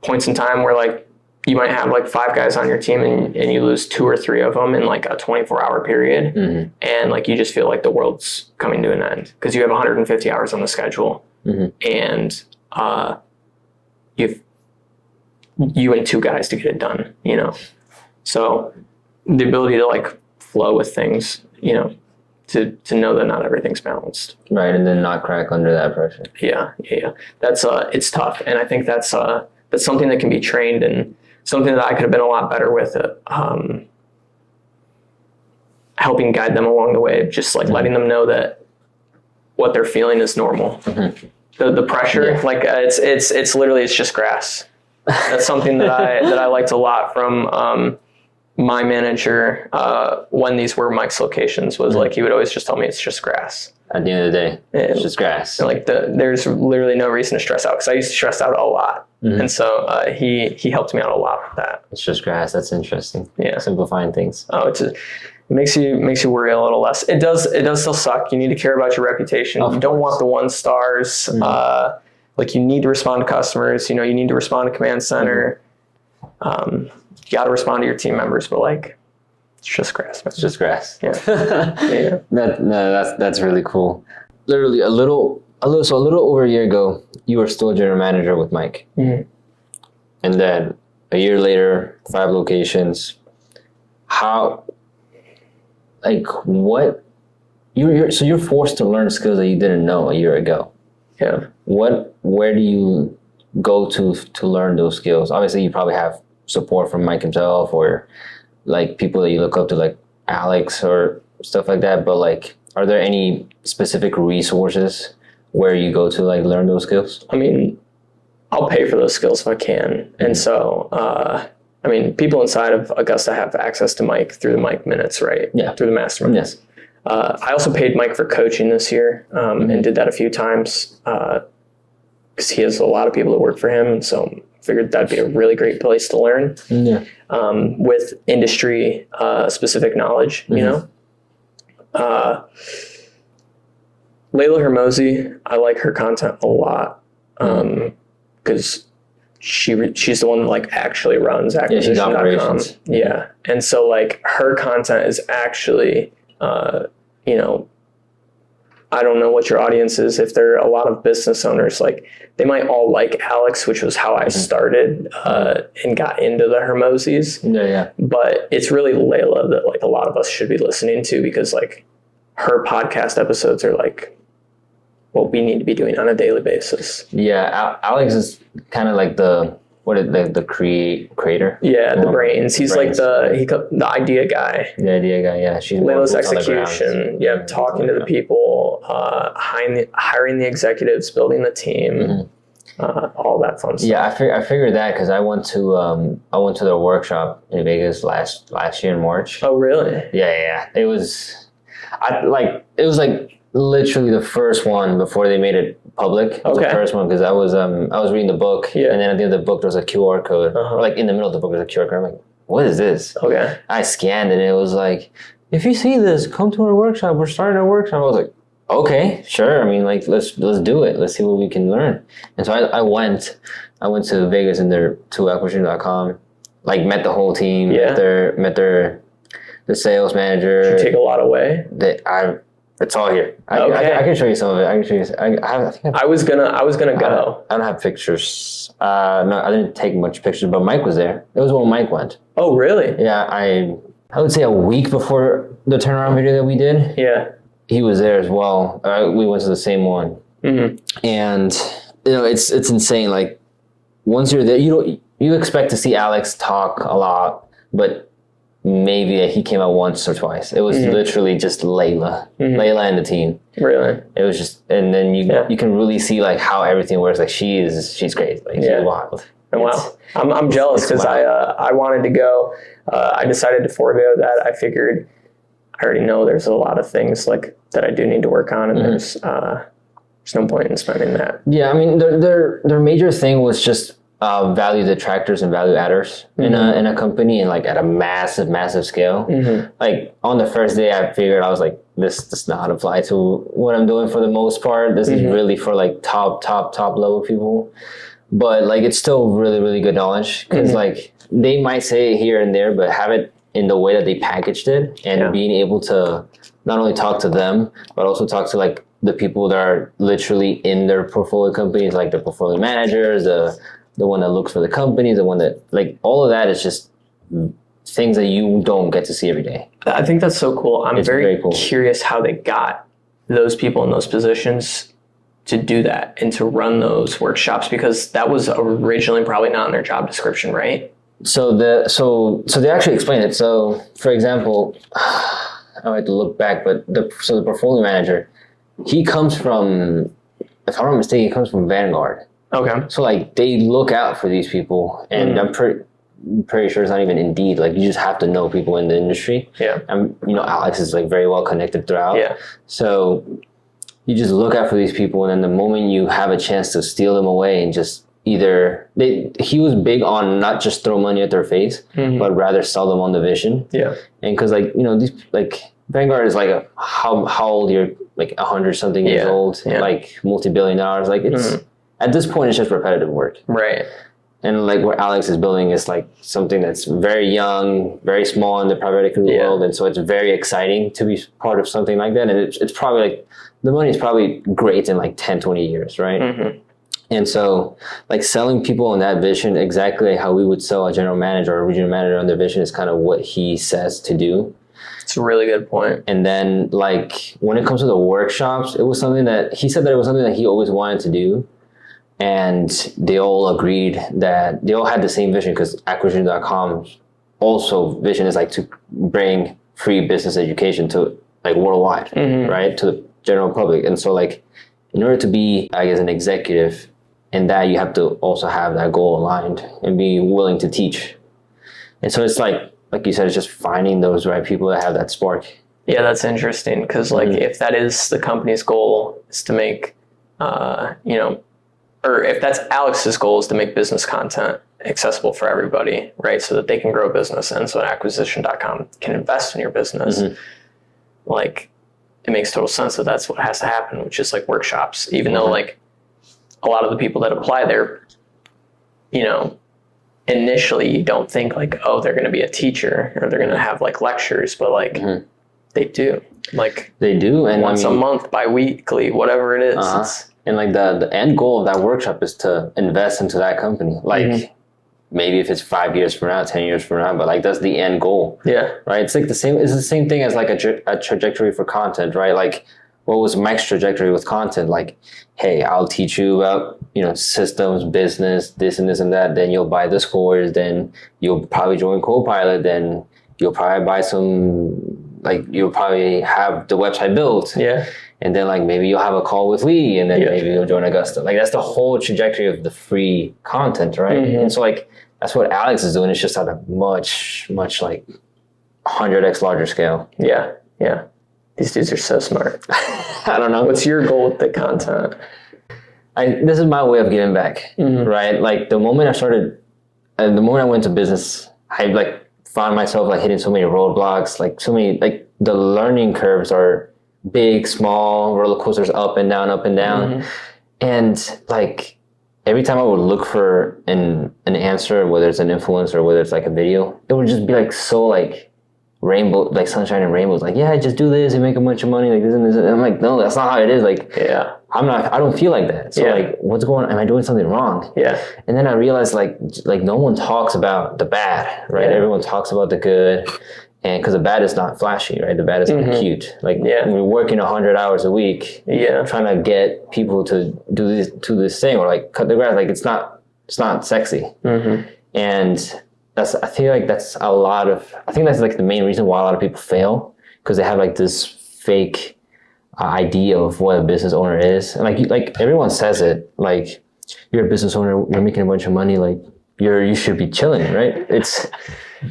points in time where like you might have like 5 guys on your team and you lose 2 or 3 of them in like a 24-hour period. And like you just feel like the world's coming to an end because you have 150 hours on the schedule. And you and 2 guys to get it done, you know? So the ability to like flow with things, you know, to know that not everything's balanced. Right. And then not crack under that pressure. Yeah. That's it's tough. And I think that's something that can be trained, and something that I could have been a lot better with it. Helping guide them along the way, just like letting them know that what they're feeling is normal. The pressure, like it's literally, it's just grass. That's something that I liked a lot from my manager when these were Mike's locations, was like he would always just tell me it's just grass. At the end of the day, it's just grass. And like there's literally no reason to stress out, because I used to stress out a lot. And so he helped me out a lot with that. It's just grass. That's interesting. Yeah. Simplifying things. Oh, it makes you worry a little less. It does still suck. You need to care about your reputation. You don't want the 1 stars. Like you need to respond to customers. You know, you need to respond to command center. You got to respond to your team members, but like it's just grass. Man. It's just grass. Yeah. That's really cool. Literally a little over a year ago, you were still general manager with Mike. And then a year later, 5 locations. How, like, what, so you're forced to learn skills that you didn't know a year ago. Yeah. Where do you go to learn those skills? Obviously, you probably have support from Mike himself, or like people that you look up to, like Alex or stuff like that. But like, are there any specific resources where you go to like learn those skills? I mean, I'll pay for those skills if I can. And so, I mean, people inside of Augusta have access to Mike through the Mike minutes, right? Yeah. Through the masterminds. Yes. I also paid Mike for coaching this year, and did that a few times, because he has a lot of people that work for him. And so I figured that'd be a really great place to learn, with industry specific knowledge, you know? Layla Hermosi, I like her content a lot, because she's the one that like actually runs acquisition.com. Yeah, she's operations. Yeah. And so like her content is actually, you know, I don't know what your audience is. If there are a lot of business owners, like they might all like Alex, which was how I started and got into the Hermosis. Yeah. But it's really Layla that like a lot of us should be listening to, because like her podcast episodes are like what we need to be doing on a daily basis. Yeah, Alex is kind of like the the creator? Yeah, the brains. He's brains. like the idea guy. The idea guy, yeah. She's Layla's execution. Yeah, talking to the people, hiring the executives, building the team, all that fun stuff. Yeah, I figured that because I went to their workshop in Vegas last year in March. Oh, really? Yeah. It was literally the first one before they made it public. It was the first one because I was reading the book, and then at the end of the book there was a QR code, or like in the middle of the book there's a QR code. I'm like, what is this? Okay. I scanned it and it was like, if you see this, come to our workshop. We're starting our workshop. I was like, okay, sure. I mean, like let's do it. Let's see what we can learn. And so I went to Vegas and to acquisition.com, like met the whole team, met the sales manager. Did you take a lot away? It's all here. I can show you some of it. I can show you. I was gonna go. I don't have pictures. No, I didn't take much pictures, but Mike was there. It was when Mike went. Oh, really? Yeah, I would say a week before the turnaround video that we did. Yeah, he was there as well. We went to the same one, and it's insane. Like once you're there, you expect to see Alex talk a lot, but maybe he came out once or twice. It was literally just Layla and the team. Really? It was just, and then you can really see like how everything works. Like she's crazy. Like she's wild. Wow. I'm jealous because I wanted to go. I decided to forego that. I figured I already know there's a lot of things like that I do need to work on, and there's no point in spending that. Yeah, I mean their major thing was just value detractors and value adders in a company, and like at a massive scale. Like on the first day I figured, I was like, this does not apply to what I'm doing for the most part. This is really for like top level people, but like it's still really good knowledge because like they might say it here and there, but have it in the way that they packaged it, and being able to not only talk to them but also talk to like the people that are literally in their portfolio companies, like the portfolio managers, the one that looks for the company, the one that, like, all of that is just things that you don't get to see every day. I think that's so cool. I'm very cool. Curious how they got those people in those positions to do that and to run those workshops, because that was originally probably not in their job description, right? So they actually explain it. So, for example, I have to look back, but the portfolio manager, he comes from, if I'm not mistaken, he comes from Vanguard. Okay. So like they look out for these people, and I'm pretty sure it's not even Indeed. Like you just have to know people in the industry. Yeah. And Alex is like very well connected throughout. Yeah. So you just look out for these people, and then the moment you have a chance to steal them away and just he was big on not just throw money at their face, but rather sell them on the vision. Yeah. And because these like Vanguard is like how old you're, like 100 something years old, like multi-billion dollars. Like it's. At this point, it's just repetitive work. Right. And like what Alex is building is like something that's very young, very small in the private equity world. And so it's very exciting to be part of something like that. And it's probably like, the money is probably great in like 10, 20 years, right? And so like selling people on that vision, exactly how we would sell a general manager or a regional manager on their vision, is kind of what he says to do. It's a really good point. And then like when it comes to the workshops, it was something that he said that it was something that he always wanted to do. And they all agreed that they all had the same vision, because acquisition.com's also vision is like to bring free business education to like worldwide, right? To the general public. And so like in order to be, I guess, an executive in that, you have to also have that goal aligned and be willing to teach. And so it's like you said, it's just finding those right people that have that spark. Yeah, that's interesting, because like if that is the company's goal, is to make, or if that's Alex's goal, is to make business content accessible for everybody, right? So that they can grow business. And so acquisition.com can invest in your business. Like it makes total sense that that's what has to happen, which is like workshops, even though like a lot of the people that apply there, initially you don't think like, oh, they're going to be a teacher or they're going to have like lectures, but like they do. Like they do. And once a month, bi-weekly, whatever it is. And like the end goal of that workshop is to invest into that company. Like maybe if it's 5 years from now, 10 years from now, but like that's the end goal. Yeah. Right. It's like it's the same thing as like a trajectory for content, right? Like what was Mike's trajectory with content? Like, hey, I'll teach you about, systems, business, this and this and that. Then you'll buy this course. Then you'll probably join Copilot. Then you'll probably buy you'll probably have the website built. Yeah. And then like maybe you'll have a call with Lee, and then maybe you'll join Augusta. Like that's the whole trajectory of the free content, right? Mm-hmm. And so like that's what Alex is doing. It's just at a much like 100x larger scale. Yeah. Yeah. These dudes are so smart. I don't know. What's your goal with the content? This is my way of giving back, right? Like the moment I went to business, I like found myself like hitting so many roadblocks, like so many, like the learning curves are big, small, roller coasters up and down. And like every time I would look for an answer, whether it's an influencer or whether it's like a video, it would just be like so like rainbow, like sunshine and rainbows. Like, yeah, just do this and make a bunch of money, like this and this. And I'm like, no, that's not how it is. Like, yeah, I don't feel like that. So like, what's going on? Am I doing something wrong? Yeah. And then I realized like no one talks about the bad, right? Yeah. Everyone talks about the good. And because the bad is not flashy, right? The bad is not cute. Like when we're working 100 hours a week, trying to get people to do this thing or like cut the grass, like it's not sexy. And I feel like that's like the main reason why a lot of people fail, because they have like this fake idea of what a business owner is. And like everyone says it, like you're a business owner, you're making a bunch of money, like you should be chilling, right? It's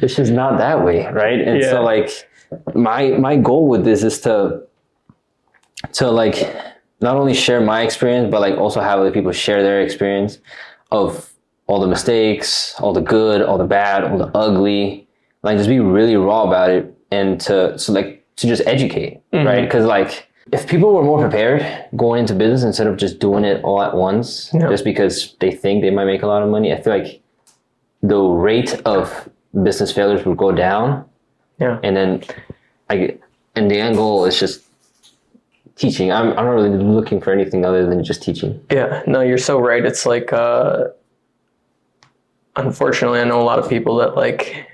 just not that way, right? And so like my goal with this is to like not only share my experience, but like also have other people share their experience of all the mistakes, all the good, all the bad, all the ugly, like just be really raw about it, and to just educate, right? Because like if people were more prepared going into business instead of just doing it all at once, just because they think they might make a lot of money, I feel like the rate of business failures would go down. Yeah. And then and the end goal is just teaching. I'm not really looking for anything other than just teaching. Yeah, no, you're so right. It's like, unfortunately, I know a lot of people that like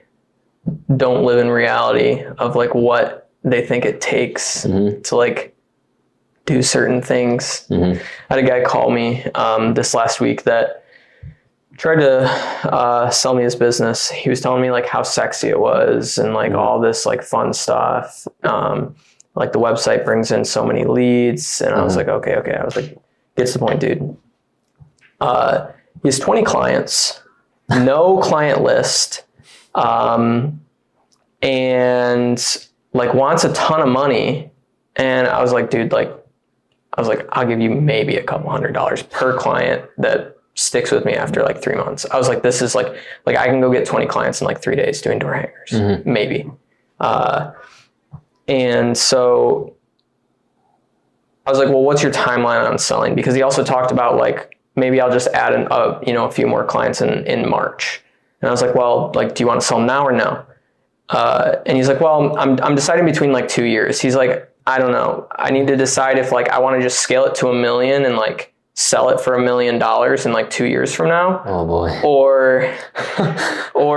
don't live in reality of like what they think it takes to like do certain things. I had a guy call me this last week that tried to sell me his business. He was telling me like how sexy it was and like all this like fun stuff. Like the website brings in so many leads, and I was like, okay. I was like, get to the point, dude. He has 20 clients, no client list, and like wants a ton of money. And I was like, dude, I'll give you maybe a couple $100 per client that sticks with me after like 3 months. I was like, this is like I can go get 20 clients in like 3 days doing door hangers, maybe. And so I was like, well, what's your timeline on selling? Because he also talked about like, maybe I'll just add a few more clients in March. And I was like, well, like, do you want to sell them now or no? And he's like, well, I'm deciding between like 2 years. He's like, I don't know. I need to decide if like I want to just scale it to $1 million and like sell it for $1 million in like 2 years from now. Oh boy. Or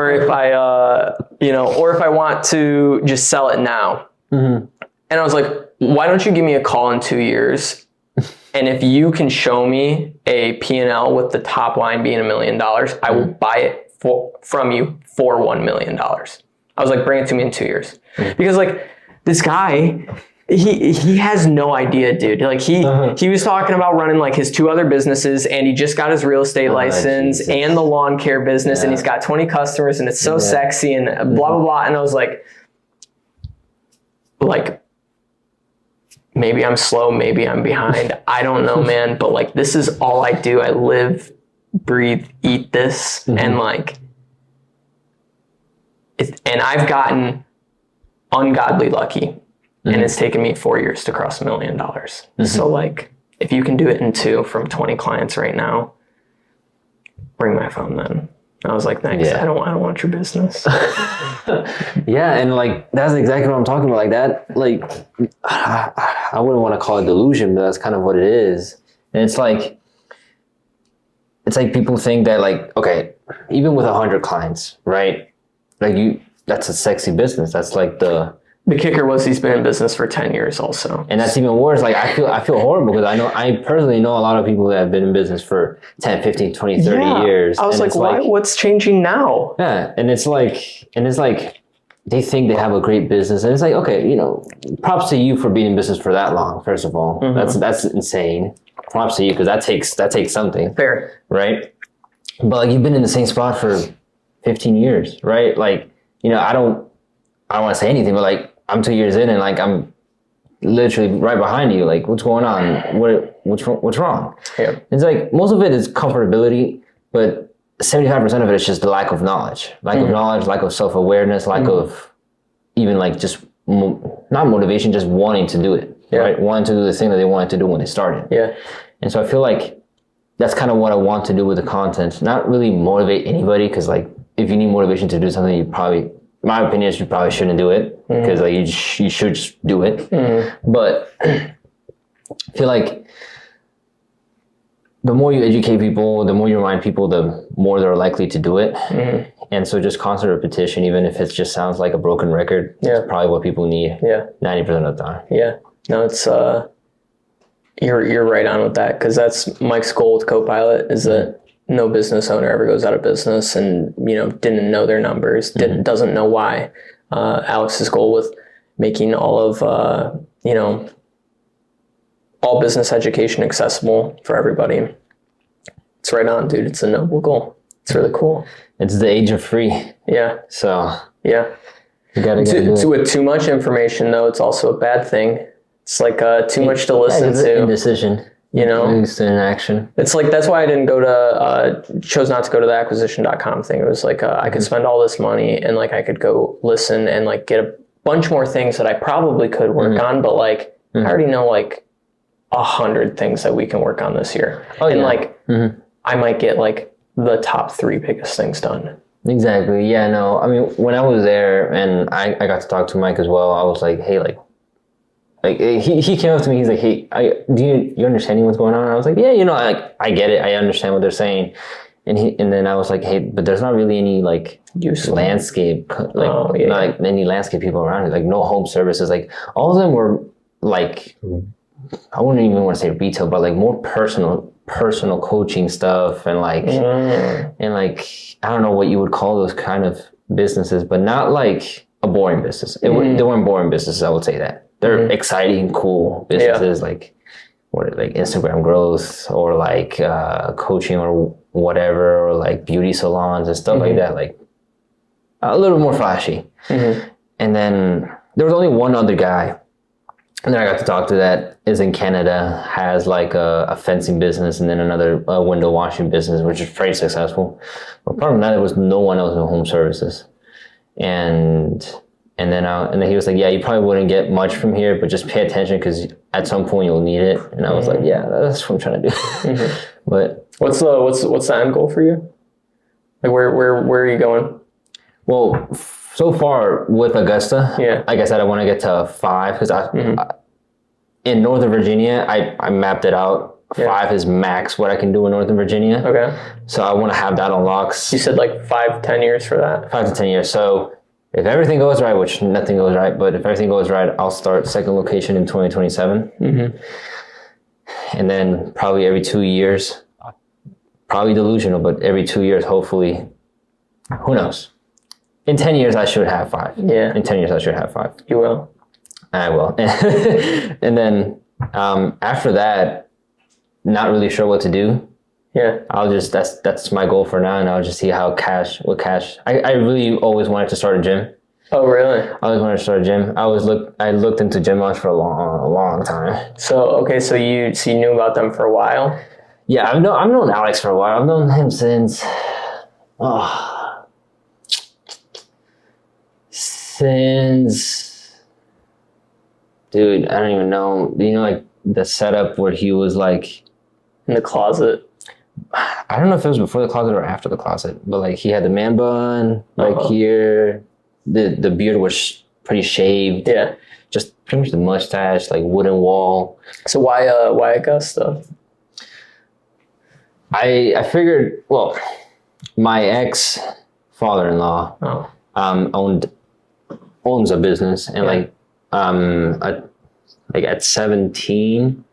if I want to just sell it now. And I was like, why don't you give me a call in 2 years? And if you can show me a P&L with the top line being $1 million, I will buy it from you for $1 million. I was like, bring it to me in 2 years. Because like this guy, he has no idea, dude. Like he was talking about running like his 2 other businesses, and he just got his real estate license and the lawn care business, and he's got 20 customers, and it's so sexy and blah, blah, blah. And I was like, maybe I'm slow, maybe I'm behind. I don't know, man. But like, this is all I do. I live, breathe, eat this. And like, and I've gotten ungodly lucky. And it's taken me 4 years to cross $1 million. So like, if you can do it in 2 from 20 clients right now, bring my phone then. I was like, thanks. I don't want your business. Yeah, and like that's exactly what I'm talking about. Like that, like I wouldn't want to call it delusion, but that's kind of what it is. And it's like people think that like, okay, even with 100 clients, right? Like that's a sexy business. That's like the The kicker was he's been in business for 10 years also. And that's even worse. Like I feel horrible because I personally know a lot of people that have been in business for 10, 15, 20, 30 years. I was like, why? What's changing now? Yeah. And it's like they think they have a great business. And it's like, okay, you know, props to you for being in business for that long, first of all. That's insane. Props to you because that takes something. Fair. Right? But like you've been in the same spot for 15 years, right? Like, you know, I don't want to say anything, but like I'm 2 years in and like I'm literally right behind you. Like, what's going on? What's wrong? Yeah. It's like most of it is comfortability, but 75% of it is just the lack of knowledge, lack of self-awareness, lack of even like just not motivation, just wanting to do it, right? Wanting to do the thing that they wanted to do when they started. Yeah. And so I feel like that's kind of what I want to do with the content. Not really motivate anybody, because like if you need motivation to do something, you probably, my opinion is you probably shouldn't do it, because like you should just do it. But I feel like the more you educate people, the more you remind people, the more they're likely to do it. And so just constant repetition, even if it just sounds like a broken record, is probably what people need 90% of the time. Yeah. No, it's you're right on with that, because that's Mike's goal with Copilot, is that no business owner ever goes out of business and, you know, didn't know their numbers, doesn't know why. Alex's goal with making all of, you know, all business education accessible for everybody. It's right on, dude. It's a noble goal. It's really cool. It's the age of free. Yeah. So yeah. You gotta do it. With too much information, though, it's also a bad thing. It's like too much to listen to. Indecision. You know? Moves to inaction. It's like, that's why I didn't go to, chose not to go to the acquisition.com thing. It was like, I could spend all this money and like I could go listen and like get a bunch more things that I probably could work on, but like I already know like 100 things that we can work on this year. Like I might get like the top 3 biggest things done. Exactly. Yeah, no. I mean, when I was there and I got to talk to Mike as well, I was like, hey, like he came up to me, he's like, hey, do you understand what's going on? And I was like, yeah, you know, I get it. I understand what they're saying. And then I was like, hey, but there's not really any like landscape, like any landscape people around it, like no home services. Like all of them were like, I wouldn't even want to say retail, but like more personal coaching stuff and like and like I don't know what you would call those kind of businesses, but not like a boring business. They weren't boring businesses, I would say that. They're exciting, cool businesses like Instagram growth or like coaching or whatever, or like beauty salons and stuff like that, like a little more flashy. And then there was only one other guy, and then I got to talk to that is in Canada, has like a fencing business, and then another window washing business, which is pretty successful. But apart from that, there was no one else in home services. And then he was like, yeah, you probably wouldn't get much from here, but just pay attention because at some point you'll need it. And I was like, yeah, that's what I'm trying to do. But what's the end goal for you? Like where are you going? Well, so far with Augusta, like I said, I want to get to 5 because in Northern Virginia, I mapped it out. 5 is max what I can do in Northern Virginia. Okay. So I want to have that on locks. You said like 5-10 years for that? 5 to 10 years. So if everything goes right, which nothing goes right, but if everything goes right, I'll start second location in 2027. And then probably every 2 years, probably delusional, but every 2 years, hopefully, who knows? In 10 years, I should have 5. Yeah. In 10 years, I should have 5. You will. I will. And then after that, not really sure what to do. Yeah. I'll just, that's my goal for now, and I'll just see what cash. I really always wanted to start a gym. Oh, really? I always wanted to start a gym. I looked into gym launch for a long time. So you knew about them for a while? Yeah, I've known Alex for a while. I've known him since dude, I don't even know. You know, like the setup where he was like in the closet. I don't know if it was before the closet or after the closet, but like he had the man bun here. The beard was pretty shaved. Yeah. Just pretty much the mustache, like wooden wall. So why Augusta? I figured, well, my ex father-in-law owned owns a business, and like at 17,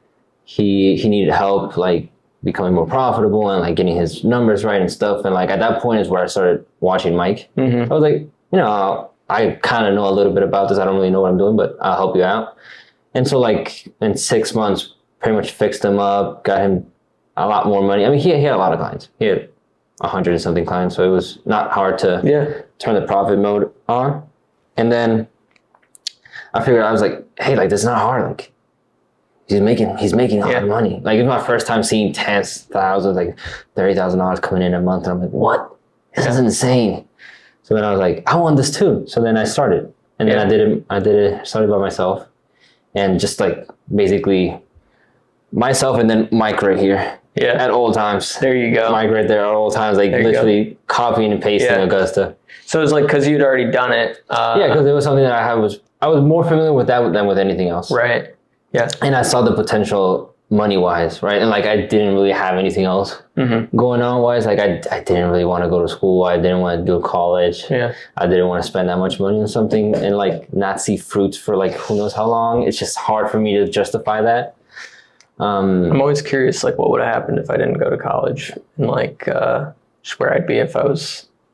he needed help like becoming more profitable and like getting his numbers right and stuff. And like at that point is where I started watching Mike. I was like, I kind of know a little bit about this. I don't really know what I'm doing, but I'll help you out. And so like in 6 months, pretty much fixed him up, got him a lot more money. I mean, he had a lot of clients. He had 100 and something clients, so it was not hard to turn the profit mode on. And then I figured, I was like, hey, like this is not hard. Like he's making a lot of money. Like it was my first time seeing $10,000, like $30,000 coming in a month, and I'm like, what? This is insane. So then I was like, I want this too. So then I started, and then I started by myself, and just like basically myself and then Mike right here. Yeah. At all times. There you go. Mike right there at all times, like literally copying and pasting Augusta. So it was like because you'd already done it. Because it was something that I was more familiar with that than with anything else. Right. Yeah. And I saw the potential money wise, right? And like I didn't really have anything else going on wise. Like I didn't really want to go to school. I didn't want to do college. Yeah. I didn't want to spend that much money on something and like not see fruits for like who knows how long. It's just hard for me to justify that. I'm always curious, like, what would have happened if I didn't go to college, and like, just where I'd be if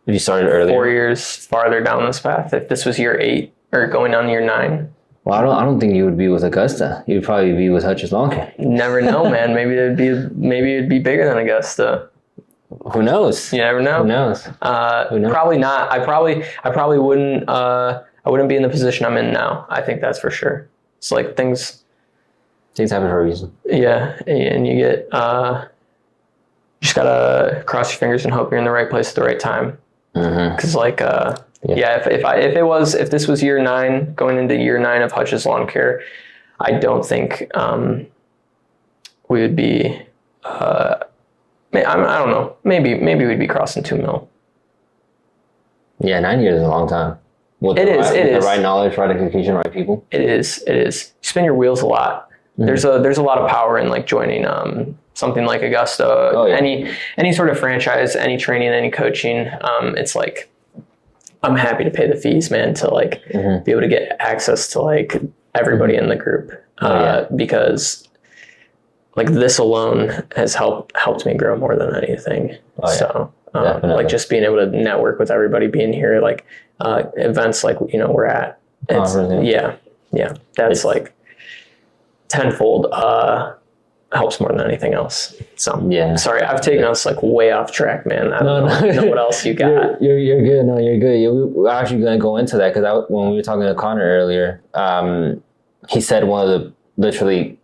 you started earlier, 4 years farther down this path. If this was year 8 or going on year 9. Well, I don't think you would be with Augusta. You'd probably be with Hutchison longer. Never know, man. Maybe it'd be bigger than Augusta. Who knows? You never know. Who knows? Probably not. I probably wouldn't. I wouldn't be in the position I'm in now. I think that's for sure. It's like things happen for a reason. Yeah, and you get just gotta cross your fingers and hope you're in the right place at the right time. Because like if this was year 9, going into year 9 of Hutch's Lawn Care, I don't think we would be. I don't know. Maybe we'd be crossing 2 mil. Yeah, 9 years is a long time. It is. The right knowledge, right execution, right people. It is. You spin your wheels a lot. There's a lot of power in like joining something like Augusta, any sort of franchise, any training, any coaching. It's like I'm happy to pay the fees, man, to like be able to get access to like everybody in the group because like this alone has helped me grow more than anything. So like just being able to network with everybody, being here, like events like we're at. It's, that's like tenfold helps more than anything else. So sorry, I've taken us like way off track, man. I don't know what else you got. You're good. No, you're good. We're actually going to go into that because when we were talking to Connor earlier, he said one of the literally,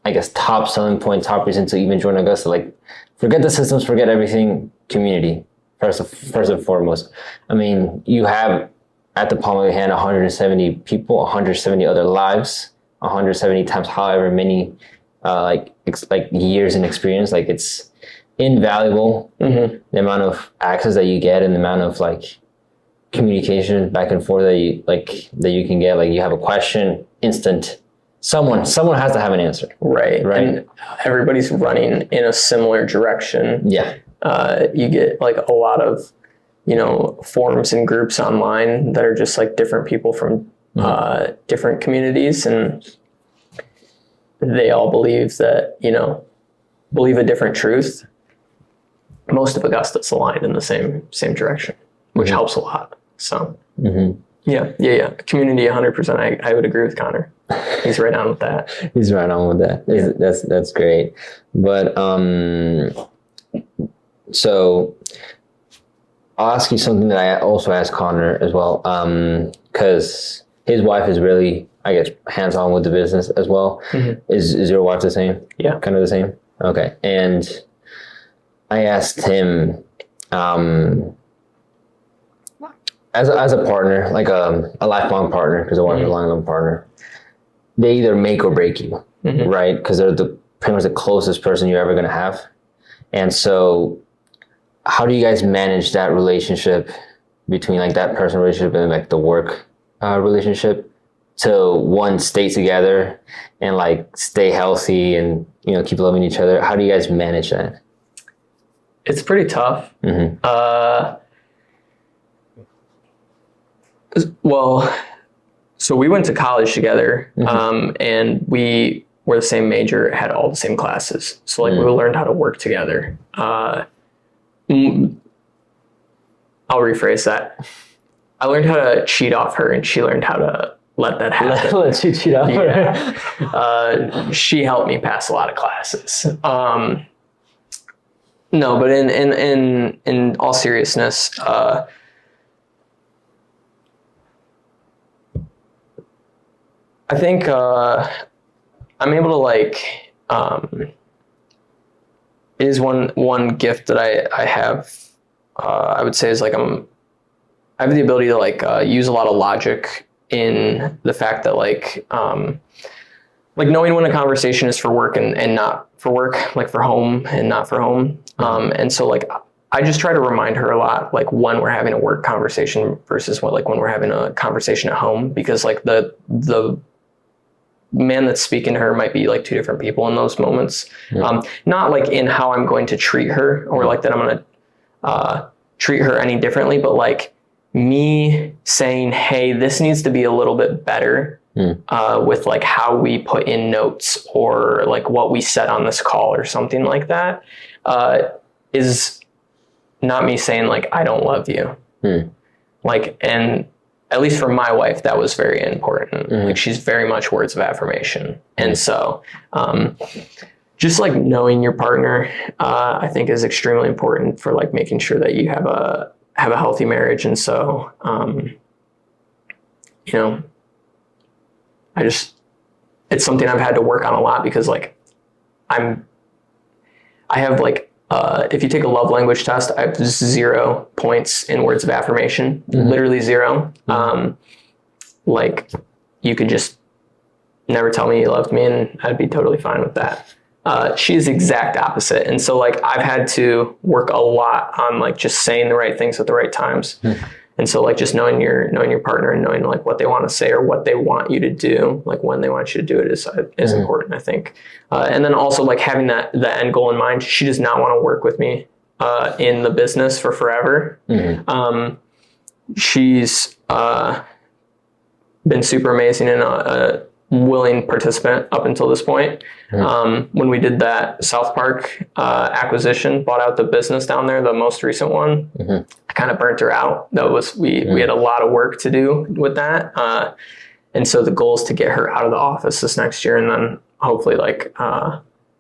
I guess, top selling point, top reason to even join Augusta, like forget the systems, forget everything, community first and foremost. I mean, you have at the palm of your hand 170 people, 170 other lives, 170 times however many like years in experience. Like it's invaluable, the amount of access that you get and the amount of like communication back and forth that you can get. Like you have a question, instant. Someone has to have an answer. Right. And everybody's running in a similar direction. Yeah. You get like a lot of, forums and groups online that are just like different people from different communities, and they all believe that, believe a different truth. Most of Augusta's aligned in the same direction, which helps a lot. So yeah. Community 100%. I would agree with Connor. He's right on with that. He's right on with that. Yeah. That's great. But so I'll ask you something that I also asked Connor as well, because his wife is really, I guess, hands-on with the business as well. Is your wife the same? Yeah. Kind of the same? Okay. And I asked him, as a partner, like a lifelong partner, because I want a lifelong partner, they either make or break you, right? Because they're pretty much the closest person you're ever going to have. And so how do you guys manage that relationship between like that personal relationship and like the work relationship to one, stay together and like stay healthy and keep loving each other? How do you guys manage that? It's pretty tough. Well, So we went to college together, and we were the same major, had all the same classes. So like we learned how to work together. I'll rephrase that. I learned how to cheat off her, and she learned how to let that happen. Let you cheat off her. She helped me pass a lot of classes. No, but in all seriousness, I think I'm able to like it is one gift that I have. I would say is like I have the ability to like use a lot of logic in the fact that like knowing when a conversation is for work and not for work, like for home and not for home. And so like I just try to remind her a lot, like when we're having a work conversation versus when we're having a conversation at home, because like the man that's speaking to her might be like two different people in those moments. Not like in how I'm going to treat her or like that I'm going to treat her any differently, but like me saying, hey, this needs to be a little bit better with like how we put in notes or like what we said on this call or something like that is not me saying like, I don't love you. Like, and at least for my wife, that was very important. Like she's very much words of affirmation. And so just like knowing your partner, I think is extremely important for like making sure that you have a healthy marriage. And so, you know, it's something I've had to work on a lot because like I have like, if you take a love language test, I have 0 points in words of affirmation, literally 0. Like you could just never tell me you loved me and I'd be totally fine with that. She is the exact opposite. And so like I've had to work a lot on like just saying the right things at the right times. And so like just knowing your partner and knowing like what they want to say or what they want you to do, like when they want you to do it is important, I think. And then also like having the end goal in mind. She does not want to work with me in the business for forever. She's been super amazing and a willing participant up until this point. When we did that South Park acquisition, bought out the business down there, the most recent one, I kind of burnt her out. That was, we had a lot of work to do with that. And so the goal is to get her out of the office this next year. And then hopefully like,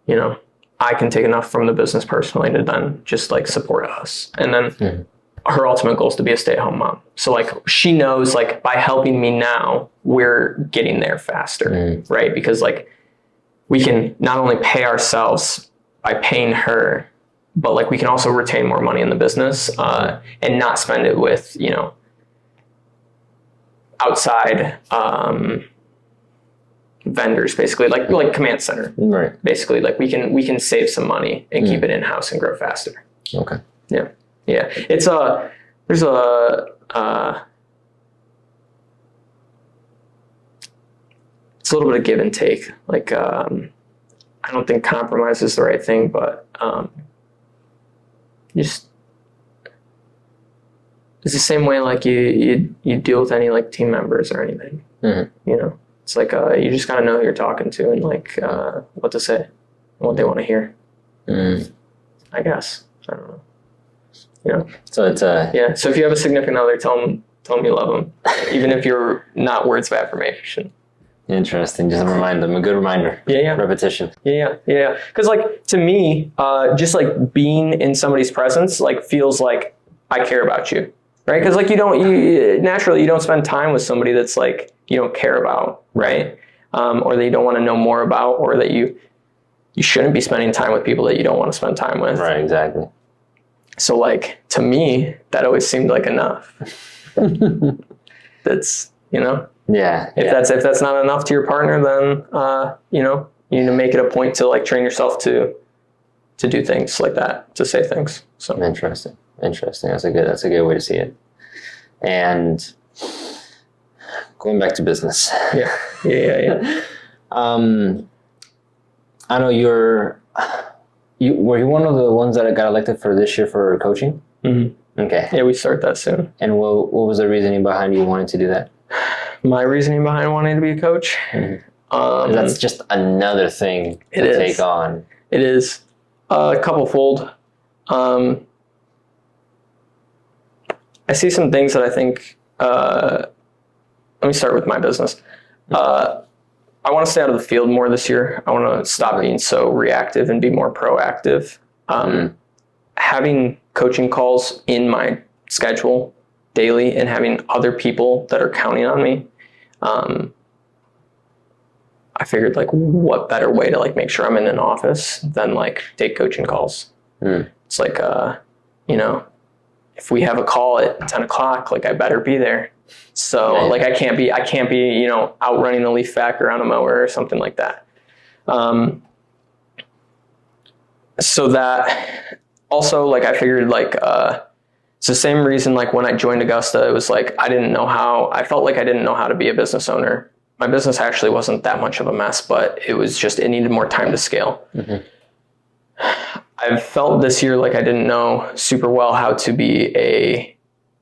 you know, I can take enough from the business personally to then just like support us. And then her ultimate goal is to be a stay-at-home mom. So like she knows like by helping me now, we're getting there faster, right? Because like we can not only pay ourselves by paying her, but like we can also retain more money in the business and not spend it with, you know, outside vendors, basically like command center, right? Basically, like we can save some money and keep it in house and grow faster. Okay. Yeah. It's there's a it's a little bit of give and take. Like I don't think compromise is the right thing, but just it's the same way like you deal with any like team members or anything. You know, it's like you just gotta know who you're talking to and like what to say and what they want to hear. I guess, I don't know. You know, so it's yeah. So if you have a significant other, tell them you love them, even if you're not words of affirmation. Interesting. Just remind them. A good reminder. Yeah. Repetition. Yeah. Because like to me, just like being in somebody's presence like feels like I care about you, right? Because like you naturally don't spend time with somebody that's like you don't care about, right? Or that you don't want to know more about, or that you shouldn't be spending time with people that you don't want to spend time with. Right. Exactly. So like to me, that always seemed like enough. That's, you know. Yeah. If that's not enough to your partner, then you know, you need to make it a point to like train yourself to do things like that, to say things. So interesting. That's a good way to see it. And going back to business. Yeah. I know were you one of the ones that got elected for this year for coaching? Okay. Yeah, we start that soon. And what was the reasoning behind you wanting to do that? My reasoning behind wanting to be a coach. That's just another thing to take on. It is a couple-fold. I see some things that I think. Let me start with my business. I want to stay out of the field more this year. I want to stop being so reactive and be more proactive. Having coaching calls in my schedule daily and having other people that are counting on me. I figured like what better way to like make sure I'm in an office than like take coaching calls. It's like, if we have a call at 10 o'clock, like I better be there. So like I can't be, out running a leaf vac on a mower or something like that. So that also like I figured like, it's the same reason like when I joined Augusta, it was like I felt like I didn't know how to be a business owner. My business actually wasn't that much of a mess, but it was just, it needed more time to scale. I've felt this year like I didn't know super well how to be a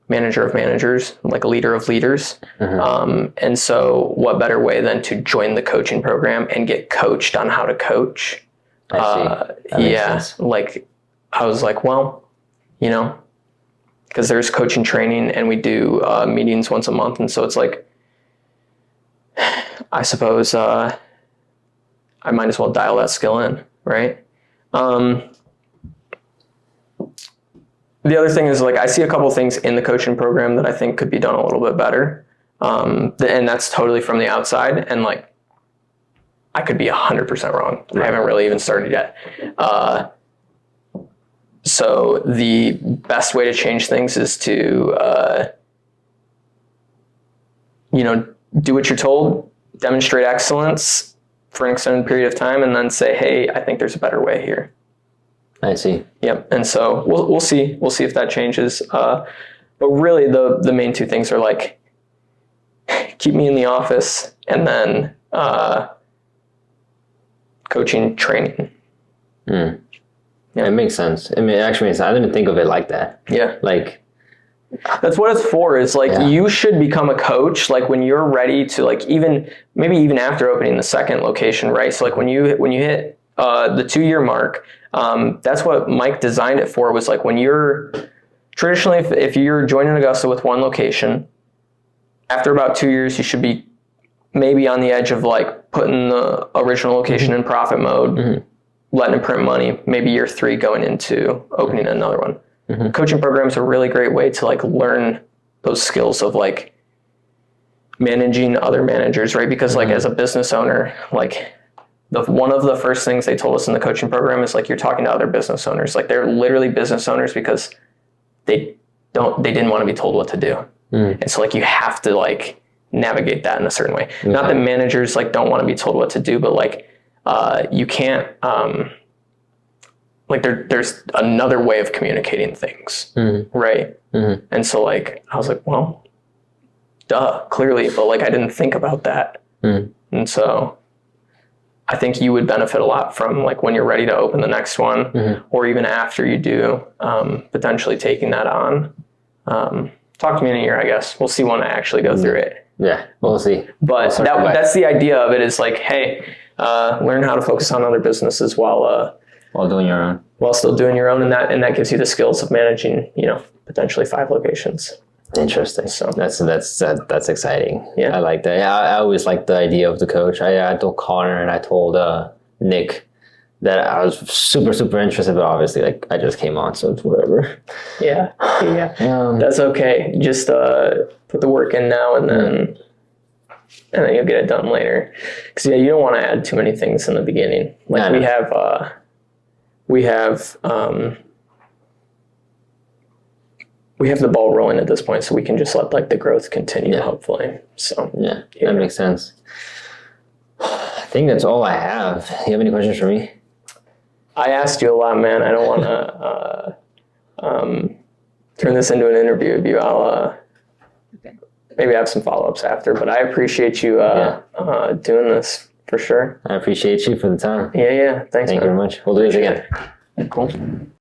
manager of managers, like a leader of leaders. And so what better way than to join the coaching program and get coached on how to coach? I see. Sense. Like I was like, well, because there's coaching training and we do meetings once a month. And so it's like, I suppose I might as well dial that skill in, right? The other thing is like I see a couple things in the coaching program that I think could be done a little bit better. And that's totally from the outside. And like I could be 100% wrong. I haven't really even started yet. So the best way to change things is to, do what you're told, demonstrate excellence for an extended period of time, and then say, hey, I think there's a better way here. I see. Yep. And so we'll see. We'll see if that changes. But really the main two things are like, keep me in the office and then coaching training. Yeah. It makes sense. I mean, it actually makes sense. I didn't think of it like that. Yeah. Like, that's what it's for. It's like you should become a coach like when you're ready to like maybe even after opening the second location, right? So like when you hit the 2-year mark, that's what Mike designed it for, was like when you're traditionally, if you're joining Augusta with one location, after about 2 years, you should be maybe on the edge of like putting the original location in profit mode, letting it print money, maybe year 3 going into opening another one. Coaching programs are a really great way to like learn those skills of like managing other managers, right? Because like as a business owner, like one of the first things they told us in the coaching program is like, you're talking to other business owners. Like they're literally business owners because they didn't want to be told what to do. And so like you have to like navigate that in a certain way. Not that managers like don't want to be told what to do, but like you can't, like there's another way of communicating things, right? And so like, I was like, well, duh, clearly, but like I didn't think about that. And so I think you would benefit a lot from like when you're ready to open the next one, or even after you do, potentially taking that on. Talk to me in a year, I guess. We'll see when I actually go through it. Yeah, we'll see. But that's the idea of it, is like, hey, learn how to focus on other businesses while doing your own. While still doing your own, and that gives you the skills of managing, potentially 5 locations. Interesting. So that's exciting. Yeah, I like that. Yeah, I always liked the idea of the coach. I told Connor and I told Nick that I was super, super interested, but obviously like I just came on, so it's whatever. Yeah. That's okay. Just put the work in now, and then you'll get it done later. Because you don't want to add too many things in the beginning. Like we have the ball rolling at this point, so we can just let like the growth continue, hopefully. So that makes sense. I think that's all I have. Do you have any questions for me? I asked you a lot, man. I don't want to turn this into an interview with you. I'll maybe have some follow-ups after, but I appreciate you doing this for sure. I appreciate you for the time. Yeah. Thanks, Thank you very much. We'll do this again. Cool.